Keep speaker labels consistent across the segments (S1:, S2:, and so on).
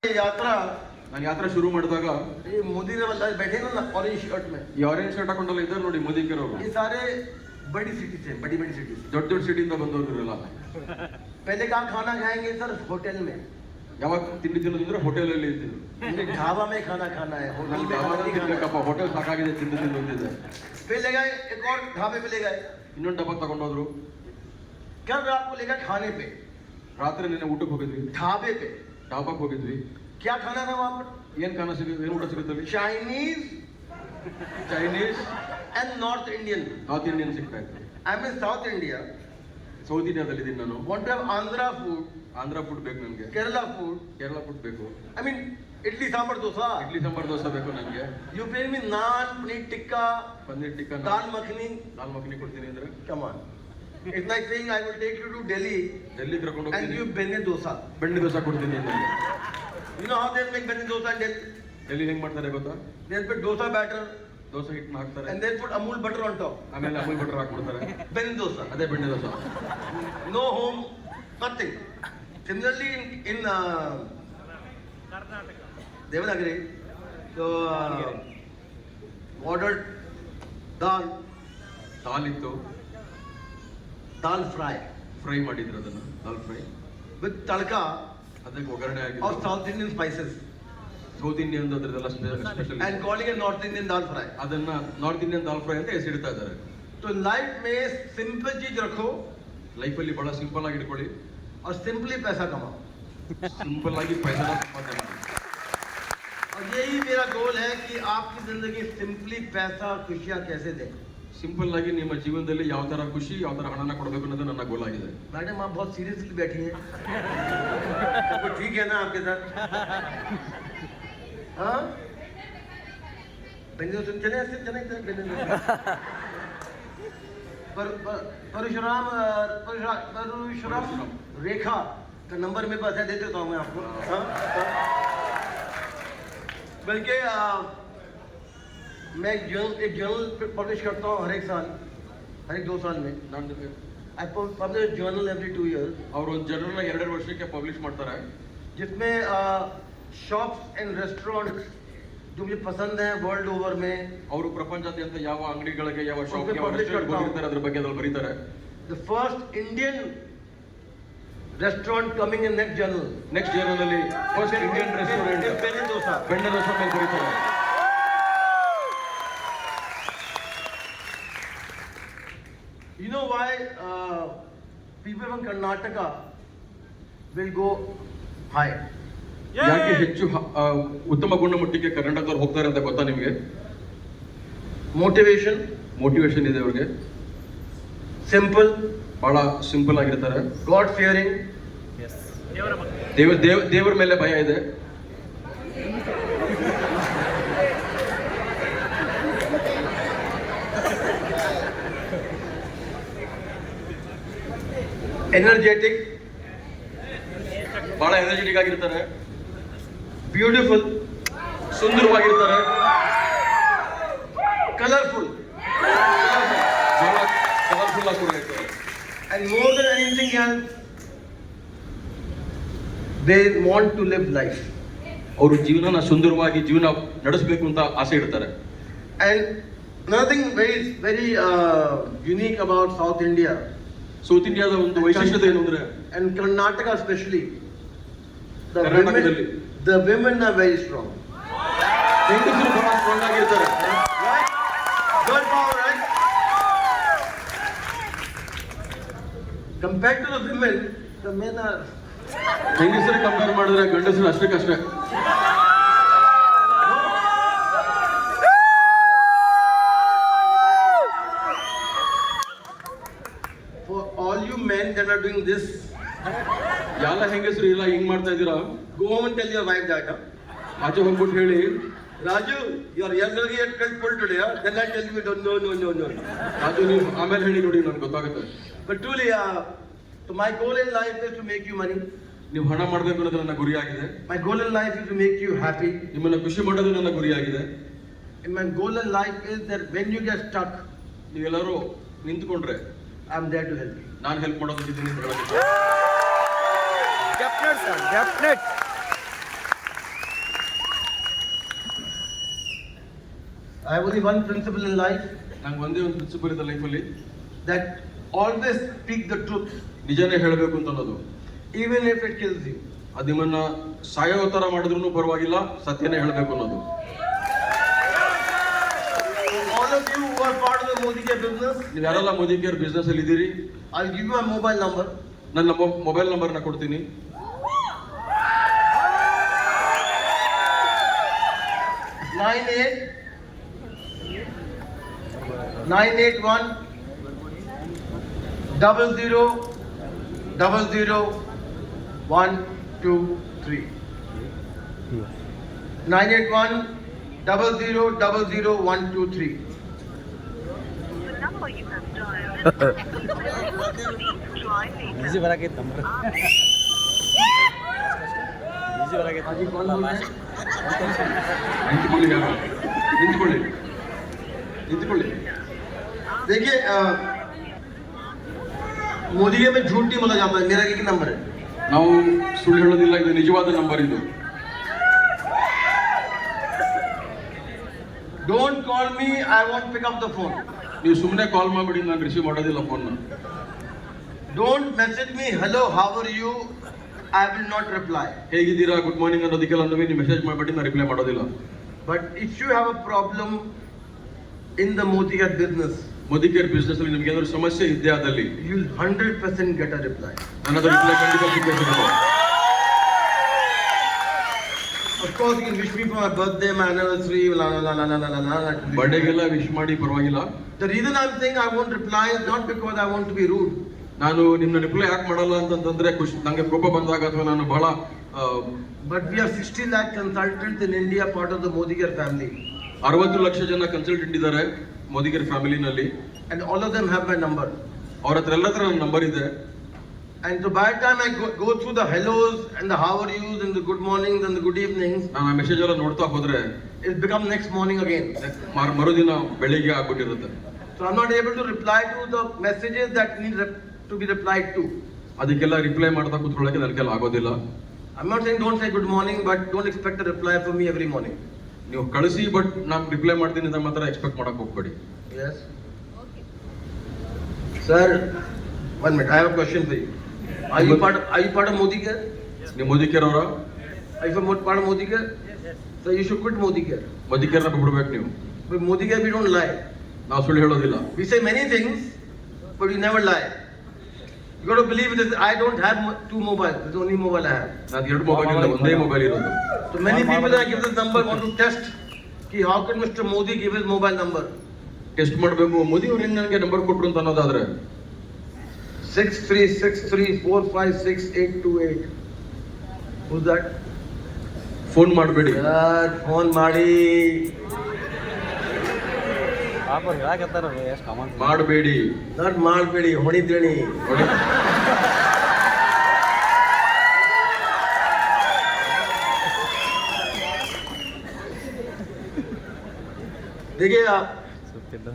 S1: यात्रा
S2: ನಾನು ಯಾತ್ರಾ ಶುರು ಮಾಡಿದಾಗ
S1: ये मोदी ने वाला बैठे ना ऑरेंज शर्ट में,
S2: ಈ ಆರೆಂಜ್ ಶರ್ಟ್ ಹಾಕೊಂಡಲ್ಲ ಇದ್ದಾರೆ ನೋಡಿ ಮೋದಿಕರವರು.
S1: ये सारे बड़ी सिटी से, बड़ी बड़ी सिटी से।
S2: ದೊಡ್ಡ ದೊಡ್ಡ ಸಿಟಿಯಿಂದ ಬಂದವರಿರಲ್ಲ.
S1: पहले कहाँ खाना खाएंगे सर? होटल में।
S2: ಯಾವಾಗ ತಿಂಡಿ ತಿನ್ನೋದಂದ್ರೆ ಹೋಟೆಲ್ ಅಲ್ಲಿ ಇದ್ದೀವಿ.
S1: ढाबा में खाना खाना है, होटल में खाना नहीं खाना है।
S2: ಹೋಟೆಲ್ ಸಾಕಾಗಿದೆ ತಿಂದು ತಿಂದು ಬಂದಿದೆ.
S1: फिर ले गए एक और ढाबे पे ले गए,
S2: ಇನ್ನೊಂದು ಡಬ್ಬ ತಗೊಂಡೋದ್ರು.
S1: कल रात को ले गए खाने पे,
S2: ರಾತ್ರಿ ನಿನ್ನೆ ಊಟಕ್ಕೆ ಹೋಗಿದ್ವಿ,
S1: ढाबे पे।
S2: ಡಾಬಾಕ್ ಹೋಗಿದ್ವಿ.
S1: क्या खाना था वहाँ पर?
S2: ಏನ್ ಖಾನ ಸಿಗುತ್ತೆ, ಏನ್ ಊಟ ಸಿಗುತ್ತೆ ಅಲ್ಲಿ?
S1: Chinese
S2: Chinese
S1: and north Indian.
S2: North Indian ಸಿಗ್ತಾ ಇತ್ತು.
S1: I mean south India.
S2: South ಇಂಡಿಯಾದಲ್ಲಿ ಇದ್ದೀನಿ ನಾನು.
S1: Want to have Andhra food,
S2: Andhra food ಬೇಕು ನನಗೆ,
S1: Kerala food,
S2: ಕೇರಳ ಫುಡ್ ಬೇಕು,
S1: I mean इडली सांभर डोसा।
S2: ಇಡ್ಲಿ ಸಾಂಬಾರ್ ದೋಸೆ ಬೇಕು ನನಗೆ.
S1: You pay me naan, paneer tikka,
S2: paneer tikka,
S1: दाल मखनी।
S2: ದಾಲ್ ಮಖನಿ ಕೊಡ್ತೀನಿ ಅಂದ್ರೆ
S1: Come on. It's like saying I will take you to Delhi
S2: Delhi ಕರ್ಕೊಂಡು
S1: and
S2: ಹೋಗ್ತೀನಿ,
S1: give benne dosa.
S2: ಬೆಣ್ಣೆ ದೋಸೆ ಕೊಡ್ತೀನಿ ಅಂದ್ರೆ.
S1: You know how they make benne dosa in Delhi?
S2: Delhi ಹೆಂಗ್ ಮಾಡ್ತಾರೆ ಗೊತ್ತಾ?
S1: They'll put dosa batter
S2: dosa ಹಿಟ್ಟನ್ನ ಹಾಕ್ತಾರೆ,
S1: and they'll put Amul butter on top.
S2: ಆಮೇಲೆ ಅಮೂಲ್ ಬಟರ್ ಹಾಕ್ಬಿಡ್ತಾರೆ.
S1: Benne dosa.
S2: ಅದೇ ಬೆಣ್ಣೆ dosa.
S1: No home, nothing. Similarly in Devanagari, so ordered dal
S2: ಇತ್ತು,
S1: dal fry
S2: fry ಮಾಡಿದ್ರು ಅದನ್ನ, ದಾಲ್ ಫ್ರೈ
S1: with tadka
S2: ಅದಕ್ಕೆ ಒಗ್ಗರಣೆ
S1: of
S2: ಆಗಿತ್ತು.
S1: South Indian spices
S2: south Indian ಅದ್ರದ್ದೆಲ್ಲ special.
S1: and calling it North Indian dal fry.
S2: ಅದನ್ನ ನಾರ್ತ್ ಇಂಡಿಯನ್ ದಾಲ್ ಫ್ರೈ ಅಂತ ಹೆಸರಿಡ್ತಾ ಇದ್ದಾರೆ.
S1: तो लाइफ में सिंपल चीज रखो
S2: ಲೈಫಲ್ಲಿ ಬಹಳ ಸಿಂಪಲ್ ಆಗಿ ಇಟ್ಕೊಳ್ಳಿ,
S1: और सिंपली पैसा कमाओ।
S2: ಸಿಂಪಲ್ ಆಗಿ ಪೈಸಾ ಸಂಪಾದನೆ ಮಾಡಿ.
S1: और यही मेरा गोल है कि आपकी जिंदगी सिंपली पैसा खुशियाँ कैसे दें।
S2: ಸಿಂಪಲ್ ಆಗಿ ನಿಮ್ಮ ಜೀವನದಲ್ಲಿ ಯಾವ ತರ ಖುಷಿ, ಯಾವ ತರ ಹಣನ ಕೊಡಬೇಕು ಅನ್ನೋದು ನನ್ನ ಗೋಲ್ ಆಗಿದೆ.
S1: मैडम आप बहुत सीरियसली बैठी हैं, सब कुछ ठीक है ना आपके साथ? हाँ, चले ऐसे चले परशुराम रेखा का नंबर मेरे पास है, दे देता हूँ मैं आपको। हाँ? बल्कि मैं एक जर्नल पब्लिश करता हूँ हर एक साल, हर एक 2 साल में। I publish a journal every 2 years,
S2: ಅವರು ಒಂದು ಜರ್ನಲ್ 2 ವರ್ಷಕ್ಕೆ ಪಬ್ಲಿಷ್ ಮಾಡ್ತಾರೆ,
S1: जिसमें शॉप्स एंड रेस्टोरेंट्स जो मुझे पसंद है वर्ल्ड ओवर में,
S2: ಅವರು ಪ್ರಪಂಚಾದ್ಯಂತ ಯಾವ ಅಂಗಡಿಗಳಿಗೆ, ಯಾವ
S1: उसमें
S2: ಶಾಪ್ಗೆ,
S1: publish करता हूँ।
S2: ಅದ್ರ ಬಗ್ಗೆ ಅದ್ರಲ್ಲಿ ಬರೀತಾರೆ.
S1: The first Indian restaurant coming in next journal,
S2: next journal ಅಲ್ಲಿ first Indian restaurant
S1: Benne dosa.
S2: ಬೆಣ್ಣೆ ದೋಸೆ ಮೇಲೆ ಬರೀತಾರೆ.
S1: You know why people from Karnataka will go high?
S2: ಯಾಕೆ ಹೆಚ್ಚು ಉತ್ತಮ ಗುಣಮಟ್ಟಕ್ಕೆ ಕರ್ನಾಟಕದವ್ರು ಹೋಗ್ತಾರೆ ಅಂತ ಗೊತ್ತಾ ನಿಮಗೆ?
S1: Motivation,
S2: ಮೋಟಿವೇಶನ್ ಇದೆ ಅವ್ರಿಗೆ,
S1: simple,
S2: ಬಹಳ ಸಿಂಪಲ್ ಆಗಿರ್ತಾರೆ,
S1: God fearing,
S2: ದೇವರ ಮೇಲೆ ಭಯ ಇದೆ,
S1: energetic,
S2: ಬಹಳ ಎನರ್ಜೆಟಿಕ್ ಆಗಿರ್ತಾರೆ,
S1: beautiful,
S2: ಸುಂದರವಾಗಿರ್ತಾರೆ,
S1: colorful,
S2: ಬಹಳ ಕಲರ್ಫುಲ್ ಆಗಿ ಕೂಡ ಇರ್ತಾರೆ.
S1: and more than anything else, they want to live life.
S2: ಅವರು ಜೀವನನ ಸುಂದರವಾಗಿ ಜೀವನ ನಡೆಸಬೇಕು ಅಂತ ಆಸೆ ಇಡ್ತಾರೆ.
S1: And another thing very unique about South India
S2: south ಇಂಡಿಯಾದ ಒಂದು ವೈಶಿಷ್ಟ್ಯತೆ ಏನು ಅಂದ್ರೆ,
S1: and Karnataka especially,
S2: ಕರ್ನಾಟಕದಲ್ಲಿ
S1: the women are very strong.
S2: ಹೆಂಗಸರು ಬಹಳ ಸ್ಟ್ರಾಂಗ್ ಆಗಿರ್ತಾರೆ.
S1: Right? Girl power, right? Compared to the women, the men are.
S2: ಹೆಂಗಸರು ಕಂಪೇರ್ ಮಾಡಿದ್ರೆ ಗಂಡಸರು ಅಷ್ಟಕ್ಕಷ್ಟೇ.
S1: For all you men that are doing this,
S2: ಎಲ್ಲ ಹೆಂಗಸರು ಇಲ್ಲ ಹಿಂಗ್ ಮಾಡ್ತಾ ಇದ್ದೀರಾ,
S1: go home and tell your wife that. Huh?
S2: ಆಚೆ ಹೋಗ್ಬಿಟ್ಟು ಹೇಳಿ,
S1: Raju, your ears will get cut full today. Huh? Then I tell you, no.
S2: ಅದು ನೀವು ಆಮೇಲೆ ಹೇಳಿ ನೋಡಿ, ನನ್ಗೆ ಗೊತ್ತಾಗುತ್ತೆ.
S1: But truly, so my goal in life is to make you money.
S2: ನೀವು ಹಣ ಮಾಡ್ಬೇಕು ಅನ್ನೋದು ನನ್ನ ಗುರಿಯಾಗಿದೆ.
S1: My goal in life is to make you happy.
S2: ನಿಮ್ಮನ್ನ ಖುಷಿ ಮಾಡೋದು ನನ್ನ ಗುರಿಯಾಗಿದೆ.
S1: And my goal in life is that when you get stuck,
S2: ನೀವೆಲ್ಲರೂ ನಿಂತ್ಕೊಂಡ್ರೆ
S1: I'm there to help you.
S2: ನಾನು ಹೆಲ್ಪ್ ಮಾಡೋದಿದ್ದೀನಿ ಅಂತ ಹೇಳೋದು.
S3: Definite, sir. Definite.
S1: I have only one principle in life,
S2: ನಂಗೆ ಒಂದೇ ಒಂದು ಪ್ರಿನ್ಸಿಪಲ್ ಇದೆ ಲೈಫಲ್ಲಿ,
S1: that always speak the truth,
S2: ನಿಜನೇ ಹೇಳಬೇಕು ಅಂತ ಅನ್ನೋದು.
S1: even if it kills you.
S2: ಅದು ನಿಮ್ಮನ್ನ ಸಾಯೋ ತರ ಮಾಡಿದ್ರು ಪರವಾಗಿಲ್ಲ, ಸತ್ಯನೇ ಹೇಳಬೇಕು ಅನ್ನೋದು.
S1: All of you who are part of the Modi Care business,
S2: ನೀವು ಯಾರೆಲ್ಲ ಮೋದಿ ಕೇರ್ ಬಿಸ್ನೆಸ್ ಅಲ್ಲಿ ಇದ್ದೀರಿ,
S1: I'll give you my mobile number.
S2: ನನ್ನ ಮೊಬೈಲ್ ನಂಬರ್ನ ಕೊಡ್ತೀನಿ.
S1: 981 00 00 123. 981 00 00 123.
S3: The number you have dialed. Please try later.
S4: ಈಸಿ ಬರಾಕೈತೆ ನಂಬರ್ ಈಸಿ ಬರಾಕೈತೆ
S2: ನಿಂತ್ಕೊಳ್ಳಿ ಯಾರು? ನಿಂತ್ಕೊಳ್ಳಿ ನಿಂತ್ಕೊಳ್ಳಿ.
S1: देखिए मोदी के में झूठ नहीं बोला जाता है. मेरा एक नंबर है.
S2: ನಾವು ಸುಳ್ಳು ಹೇಳೋದಿಲ್ಲ, ಇದು ನಿಜವಾದ ನಂಬರ್ ಇದು.
S1: Don't call me, I won't pick up the phone.
S2: ನೀವು ಸುಮ್ಮನೆ ಕಾಲ್ ಮಾಡ್ಬಿಡಿ, ನಾನು ರಿಸೀವ್ ಮಾಡೋದಿಲ್ಲ ಫೋನ್ನ.
S1: Don't message me, hello, how are you? I will not reply.
S2: ಹೇಗಿದ್ದೀರಾ, ಗುಡ್ ಮಾರ್ನಿಂಗ್ ಅನ್ನೋದಕ್ಕೆಲ್ಲ ನೀವು ಮೆಸೇಜ್ ಮಾಡ್ಬಿಟ್ಟು ನಾನು ರಿಪ್ಲೈ ಮಾಡೋದಿಲ್ಲ.
S1: But if you have a problem in the Modi Care business,
S2: Modi care business ಅಲ್ಲಿ ನಿಮ್ಗೆ ಏನಾದ್ರು ಸಮಸ್ಯೆ ಇದ್ದೇ ಆದಲ್ಲಿ
S1: you'll 100% get a reply.
S2: ನನ್ನ ಹತ್ರ ರಿಪ್ಲೈ ಖಂಡಿತ ಸಿಕ್ಕೇ ಸಿಗುತ್ತೆ.
S1: Of course, you can wish me for my birthday, my anniversary, la la la la la la la la.
S2: ಬರ್ಡೇಗೆಲ್ಲ ವಿಶ್ ಮಾಡಿ ಪರವಾಗಿಲ್ಲ.
S1: The reason I'm saying I won't reply is not because I want to be rude.
S2: ನಾನು ನಿಮ್ನ reply ಯಾಕೆ ಮಾಡಲ್ಲ ಅಂತಂದ್ರೆ ನಂಗೆ ಕೋಪ ಬಂದಾಗ ಅಥವಾ ನಾನು ಬಹಳ
S1: But we have 60 lakh consultants in India, part of the Modi Care family.
S2: 60 lakh ಜನ ಕನ್ಸಲ್ಟೆಂಟ್ ಇದ್ದಾರೆ ಮೋದಿ ಕೇರ್ ಫ್ಯಾಮಿಲಿನಲ್ಲಿ,
S1: And all of them have my number.
S2: ಅವ್ರ ಹತ್ರ ಎಲ್ಲ ತರ ನನ್ನ ನಂಬರ್ ಇದೆ.
S1: And so by the time I go through the hellos and the how are yous and the good mornings and the good evenings,
S2: ನಾನು ಆ message ಎಲ್ಲ ನೋಡ್ತಾ ಹೋದ್ರೆ
S1: it becomes next morning again.
S2: ಮರುದಿನ ಬೆಳಿಗ್ಗೆ ಆಗ್ಬಿಟ್ಟಿರುತ್ತೆ.
S1: So I'm not able to reply to the messages that need to be replied to.
S2: ಅದಕ್ಕೆಲ್ಲ reply ಮಾಡ್ತಾ ಕೂತ್ಕೊಳ್ಳೋಕೆ ನನ್ನ ಕೈಲಿ ಆಗೋದಿಲ್ಲ.
S1: I'm not saying don't say good morning, but don't expect a reply from me every morning.
S2: ನೀವು ಕಳಿಸಿ, but ನಾನು reply ಮಾಡ್ತೀನಿ ಅಂತ ಮಾತ್ರ ಎಕ್ಸ್ಪೆಕ್ಟ್ ಮಾಡಕ್ ಹೋಗ್ಬೇಡಿ.
S1: Yes. Sir, 1 minute. I have a question for you. Are you part of Modi Care?
S2: ನೀವು Modi care ಅವರ?
S1: Are you part of Modi Care? So you should quit Modi Care.
S2: Modi ಕೇರ್ನ ಬಿಡ್ಬೇಕು ನೀವು.
S1: With Modi Care we don't lie.
S2: ನಾವು ಸುಳ್ಳು ಹೇಳೋದಿಲ್ಲ.
S1: We say many things, but we never lie. You got to believe this. I don't have 2 mobiles. This is the only mobile I have.
S2: ನಾನು 2 mobile ಇಲ್ಲ, ಒಂದೇ mobile ಇರೋದು.
S1: So many people I give this number want to test. Ki how can Mr. Modi give his mobile number?
S2: Test ಮಾಡಬೇಕು, ಮೋದಿ ಅವ್ರು ಹೆಂಗ್ ನನಗೆ number ಕೊಟ್ರು ಅಂತ ಅನ್ನೋದಾದ್ರೆ
S1: 6363456828. Who's that?
S2: ಫೋನ್ ಮಾಡಬೇಡಿ.
S1: Sir, phone ಮಾಡಿ.
S4: ಪಾಪ ಹೇಳಕತ್ತಾರ ಎಷ್ಟು ಕಾಮನ್
S2: ಮಾಡಬೇಡಿ.
S1: Not ಮಾಡಬೇಡಿ, ಹೊಡಿದ್ರೇಣಿ.
S2: ನೋಡಿ,
S1: देखिए
S4: ಸುತ್ತಿಲ್ಲ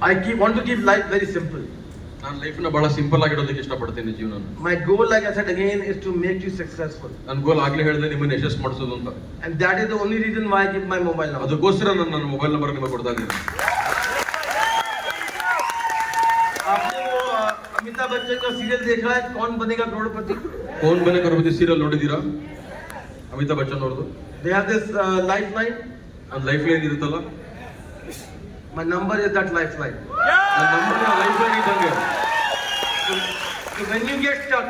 S1: I want to keep life very simple.
S2: ನಾನು ಲೈಫ್ನ ಬಹಳ ಸಿಂಪಲ್ ಆಗಿಡೋದಕ್ಕೆ ಇಷ್ಟಪಡ್ತೀನಿ ಜೀವನ.
S1: My goal, like I said again, is to make you successful.
S2: ನನ್ನ ಗೋಲ್ ಆಗ್ಲೇ ಹೇಳಿದೆ, ನಿಮ್ಮನ್ನ ಯಶಸ್ಸು ಮಾಡಿಸೋದು ಅಂತ.
S1: And that is the only reason why I give my mobile number.
S2: ಅದಕ್ಕೋಸ್ಕರ ನಾನು ನನ್ನ ಮೊಬೈಲ್ ನಂಬರ್ ನಿಮಗೆ ಕೊಡ್ತಾ ಇದ್ದೀನಿ.
S1: आपने वो अमिताभ बच्चन का सीरियल देखा है, कौन बनेगा करोड़पति?
S2: ಕೌನ್ ಬನೆ ಕರೋಡ್ಪತಿ ಸೀರಿಯಲ್ ನೋಡಿದ್ದೀರಾ? ಅಮಿತಾಬ್ ಬಚ್ಚನ್ ಅವ್ರದ್ದು
S1: They have this lifeline.
S2: ಒಂದು ಲೈಫ್ ಲೈನ್ ಇರುತ್ತಲ್ಲ,
S1: My number is that lifeline.
S2: ನನ್ನ ನಂಬರ್ ಲೈಫ್ ಲೈನ್ ಇದ್ದಂಗೆ.
S1: So when you get stuck,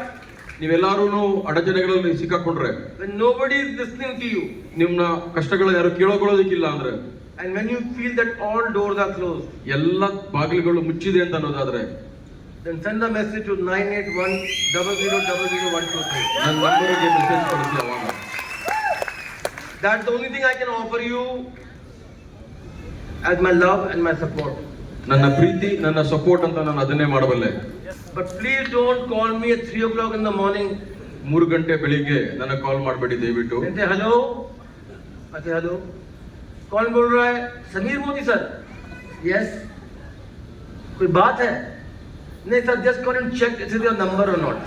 S2: ನೀವೆಲ್ಲರೂ ಅಡಚಣೆಗಳಲ್ಲಿ ಸಿಕ್ಕಾಕೊಂಡ್ರೆ,
S1: when nobody is listening to you,
S2: ನಿಮ್ನ ಕಷ್ಟಗಳು ಯಾರು ಕೇಳೋಕೊಳ್ಳೋದಕ್ಕಿಲ್ಲ ಅಂದ್ರೆ,
S1: and when you feel that all doors are closed,
S2: ಎಲ್ಲ ಬಾಗಿಲುಗಳು ಮುಚ್ಚಿದೆ ಅಂತ ಅನ್ನೋದಾದ್ರೆ,
S1: then send a message to 981 00000123.
S2: ನನ್ನ ನಂಬರ್ಗೆ ಮೆಸೇಜ್ ಕಳಿಸಿ. ಅವಾಗ
S1: That's the only thing I can offer you as my love and my support.
S2: ನನ್ನ ಪ್ರೀತಿ, ನನ್ನ ಸಪೋರ್ಟ್ ಅಂತ ನಾನು ಅದನ್ನೇ ಮಾಡಬಲ್ಲೆ.
S1: But please don't call me at 3 o'clock in the morning.
S2: 3 ಗಂಟೆ ಬೆಳಿಗ್ಗೆ ನನಗೆ ಕಾಲ್ ಮಾಡಬೇಡಿ ದಯವಿಟ್ಟು.
S1: Then say hello. I say hello. कौन बोल रहा है? समीर मोदी सर. Yes. कोई बात है? नहीं sir, just call and check is it your number or not.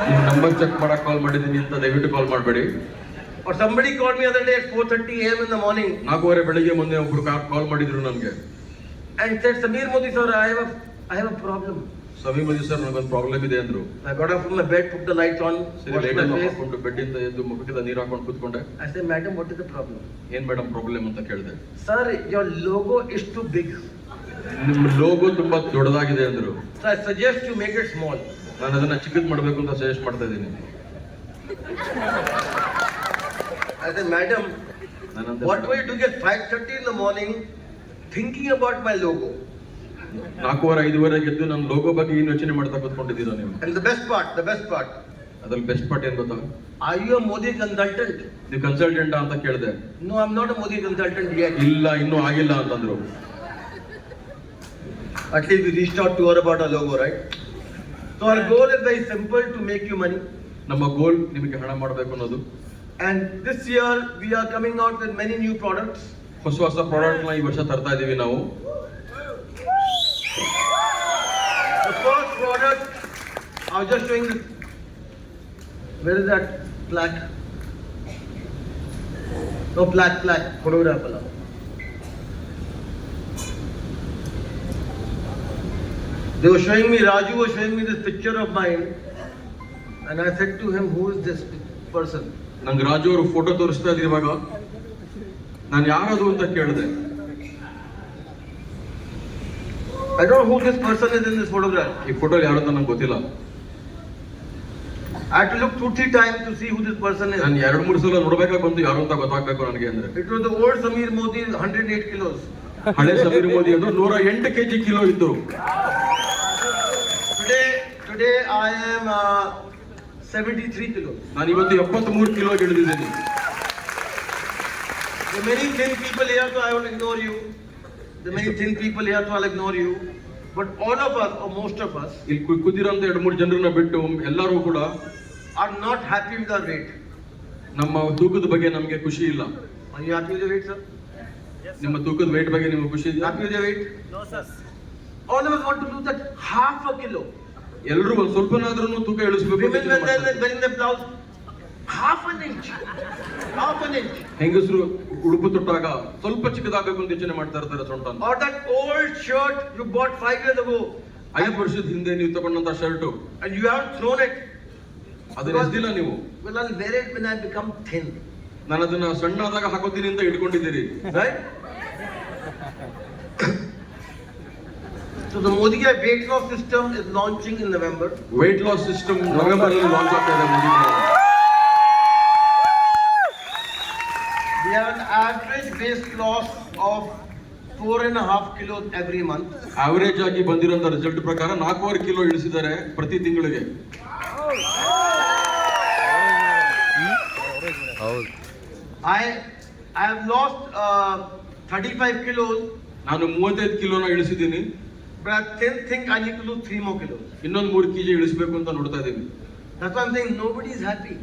S2: ನಿಮ್ಮ ನಂಬರ್ ಚೆಕ್ ಮಾಡಕ್ ಕಾಲ್ ಮಾಡಿದ್ದೀನಿ ಅಂತ ದಯವಿಟ್ಟು ಕಾಲ್ ಮಾಡಬೇಡಿ.
S1: Or somebody called me other day at 4:30 a.m. in the morning
S2: 4:30 ಬೆಳಿಗ್ಗೆ ಮೊನ್ನೆ ಒಬ್ರು ಕಾಲ್ ಮಾಡಿದ್ರು ನನಗೆ.
S1: and said, Samir Modi sir, I have a problem.
S2: Sameer Modi sir ನನಗೊಂದು ಪ್ರಾಬ್ಲಮ್ ಇದೆ ಅಂದ್ರು.
S1: I got up from my bed, put the lights on,
S2: ಸರಿ
S1: washed
S2: light
S1: my
S2: ಎಲ್ಲ
S1: face.
S2: ಹಾಕೊಂಡು ಬೆಡ್ಡಿಂದ ಎದ್ದು ಮುಖಕ್ಕೆ ನೀರು ಹಾಕೊಂಡು ಕೂತ್ಕೊಂಡೆ.
S1: I said, madam, what is the problem?
S2: ಏನ್ ಮೇಡಮ್ ಪ್ರಾಬ್ಲಮ್ ಅಂತ ಕೇಳಿದೆ.
S1: Sir, your logo is too big.
S2: ನಿಮ್ಮ ಲೋಗೋ ತುಂಬಾ ದೊಡ್ಡದಾಗಿದೆ ಅಂದ್ರು.
S1: So I suggest you make it small.
S2: ನಾನು ಅದನ್ನ ಚಿಕ್ಕದ್ ಮಾಡಬೇಕು ಅಂತ ಸಜೆಸ್ಟ್ ಮಾಡ್ತಾ ಇದ್ದೀನಿ.
S1: I said, madam, what were you doing at 5:30 in the morning thinking about my logo?
S2: 4:05 ಎದ್ದು ನನ್ನ ಲೋಗೋ ಬಗ್ಗೆ ಏನು ಯೋಚನೆ ಮಾಡ್ತಾ ಕೂತ್ಕೊಂಡಿದ್ದೀರಾ ನೀವು?
S1: And the best part,
S2: ಅದ್ರಲ್ಲಿ ಬೆಸ್ಟ್ ಪಾರ್ಟ್ ಏನ್ ಗೊತ್ತಾ?
S1: are you a Modi consultant?
S2: ನೀವು ಕನ್ಸಲ್ಟೆಂಟ್ ಅಂತ ಕೇಳಿದೆ.
S1: No, I'm not a Modi consultant yet.
S2: ಇಲ್ಲ, ಇನ್ನೂ ಆಗಿಲ್ಲ ಅಂತಂದ್ರು.
S1: At least we reached out to her about our logo, right? So our goal is very simple, to make you money.
S2: ನಮ್ಮ ಗೋಲ್ ನಿಮಗೆ ಹಣ ಮಾಡಬೇಕು ಅನ್ನೋದು.
S1: And this year we are coming out with many new products.
S2: ಹೊಸ product ನ ಈ ವರ್ಷ ತರ್ತಾ ಇದೀವಿ ನಾವು.
S1: The first product, I was just showing this. Where is that plaque? No, plaque, photograph. They were showing me, Raju was showing me this picture of mine, and I said to him, who is this person?
S2: ನಂಗೆ ರಾಜು ಅವರು photo ತೋರಿಸ್ತಾ ಇದ್ರು ಇವಾಗ. ನಾನು ಯಾರದು ಅಂತ ಕೇಳಿದೆ.
S1: I don't know who this person is in this photograph.
S2: ಈ ಫೋಟೋ ಯಾರು ಅಂತ ನಂಗೆ ಗೊತ್ತಿಲ್ಲ.
S1: I had to look 2-3 times to see who this person is.
S2: ನಾನು 2-3 ಸಲ ನೋಡ್ಬೇಕಾಗಿ ಬಂತು ಯಾರು ಅಂತ ಗೊತ್ತಾಗ್ಬೇಕು ನನಗೆ ಅಂದ್ರೆ.
S1: It was the old Samir Modi, 108 kilos.
S2: ಹಳೆ ಸಮೀರ್ ಮೋದಿ ಅದು 108 kg ಕಿಲೋ ಇತ್ತು.
S1: Today I am 73 kilos.
S2: ನಾನು ಇವತ್ತು 73 kilo ಇಳಿದಿದ್ದೀನಿ.
S1: There are many thin people here, so I will ignore you. There are many thin people here, so I'll ignore you. But all of us, or most of us,
S2: ಇಲ್ಲಿ ಕೂತಿರೋಂಥ 2-3 ಜನರನ್ನ ಬಿಟ್ಟು ಎಲ್ಲರೂ ಕೂಡ
S1: are not happy with our weight.
S2: ನಮ್ಮ ತೂಕದ ಬಗ್ಗೆ ನಮಗೆ ಖುಷಿ ಇಲ್ಲ.
S1: Are you happy with your weight, sir?
S2: ನಿಮ್ಮ ತೂಕದ weight ಬಗ್ಗೆ ನಿಮಗೆ ಖುಷಿ ಇದೆಯಾ?
S1: Happy with your weight? No, sir. All of us want to lose that half a kilo.
S2: ಎಲ್ಲರೂ ಒಂದು ಸ್ವಲ್ಪನಾದ್ರೂ ತೂಕ ಇಳಿಸಬೇಕು.
S1: Women, when they're wearing the blouse, half an inch.
S2: ಹೆಂಗಸರು ಉಡುಪು ತೊಟ್ಟಾಗ ಸ್ವಲ್ಪ ಚಿಕ್ಕದಾಗಬೇಕು ಅಂತ ಯೋಚನೆ ಮಾಡ್ತಾ ಇರ್ತಾರೆ ಸೊಂಟ.
S1: Or that old shirt you bought 5 years ago.
S2: 5 ವರ್ಷದ ಹಿಂದೆ ನೀವು ತಗೊಂಡಂತ shirt
S1: And you haven't thrown it.
S2: ಅದನ್ನ ಎಸ್ದಿಲ್ಲ ನೀವು.
S1: Well, I'll wear it when I become thin.
S2: ನಾನು ಅದನ್ನ ಸಣ್ಣದಾದಾಗ ಹಾಕೋತೀನಿ ಅಂತ ಇಟ್ಕೊಂಡಿದ್ದೀರಿ.
S1: Right? So the Modi weight loss system is launching in November.
S2: Wait loss system November ಅಲ್ಲಿ ಲಾಂಚ್ ಆಗ್ತಾ ಇದೆ Modi.
S1: We have an average weight loss of 4.5 kilos every month.
S2: Average ಆಗಿ ಬಂದಿರೋಂಥ result ಪ್ರಕಾರ 4.5 kilo ಇಳಿಸಿದ್ದಾರೆ ಪ್ರತಿ ತಿಂಗಳಿಗೆ.
S4: ಹೌದು.
S1: I have lost 35 kilos.
S2: ನಾನು 35 ಕಿಲೋನ ಇಳಿಸಿದ್ದೀನಿ.
S1: But I still think I need to lose 3 more kilos.
S2: ಇನ್ನೊಂದು 3 kg ಇಳಿಸಬೇಕು ಅಂತ ನೋಡ್ತಾ ಇದ್ದೀನಿ.
S1: That's why I'm saying nobody is happy.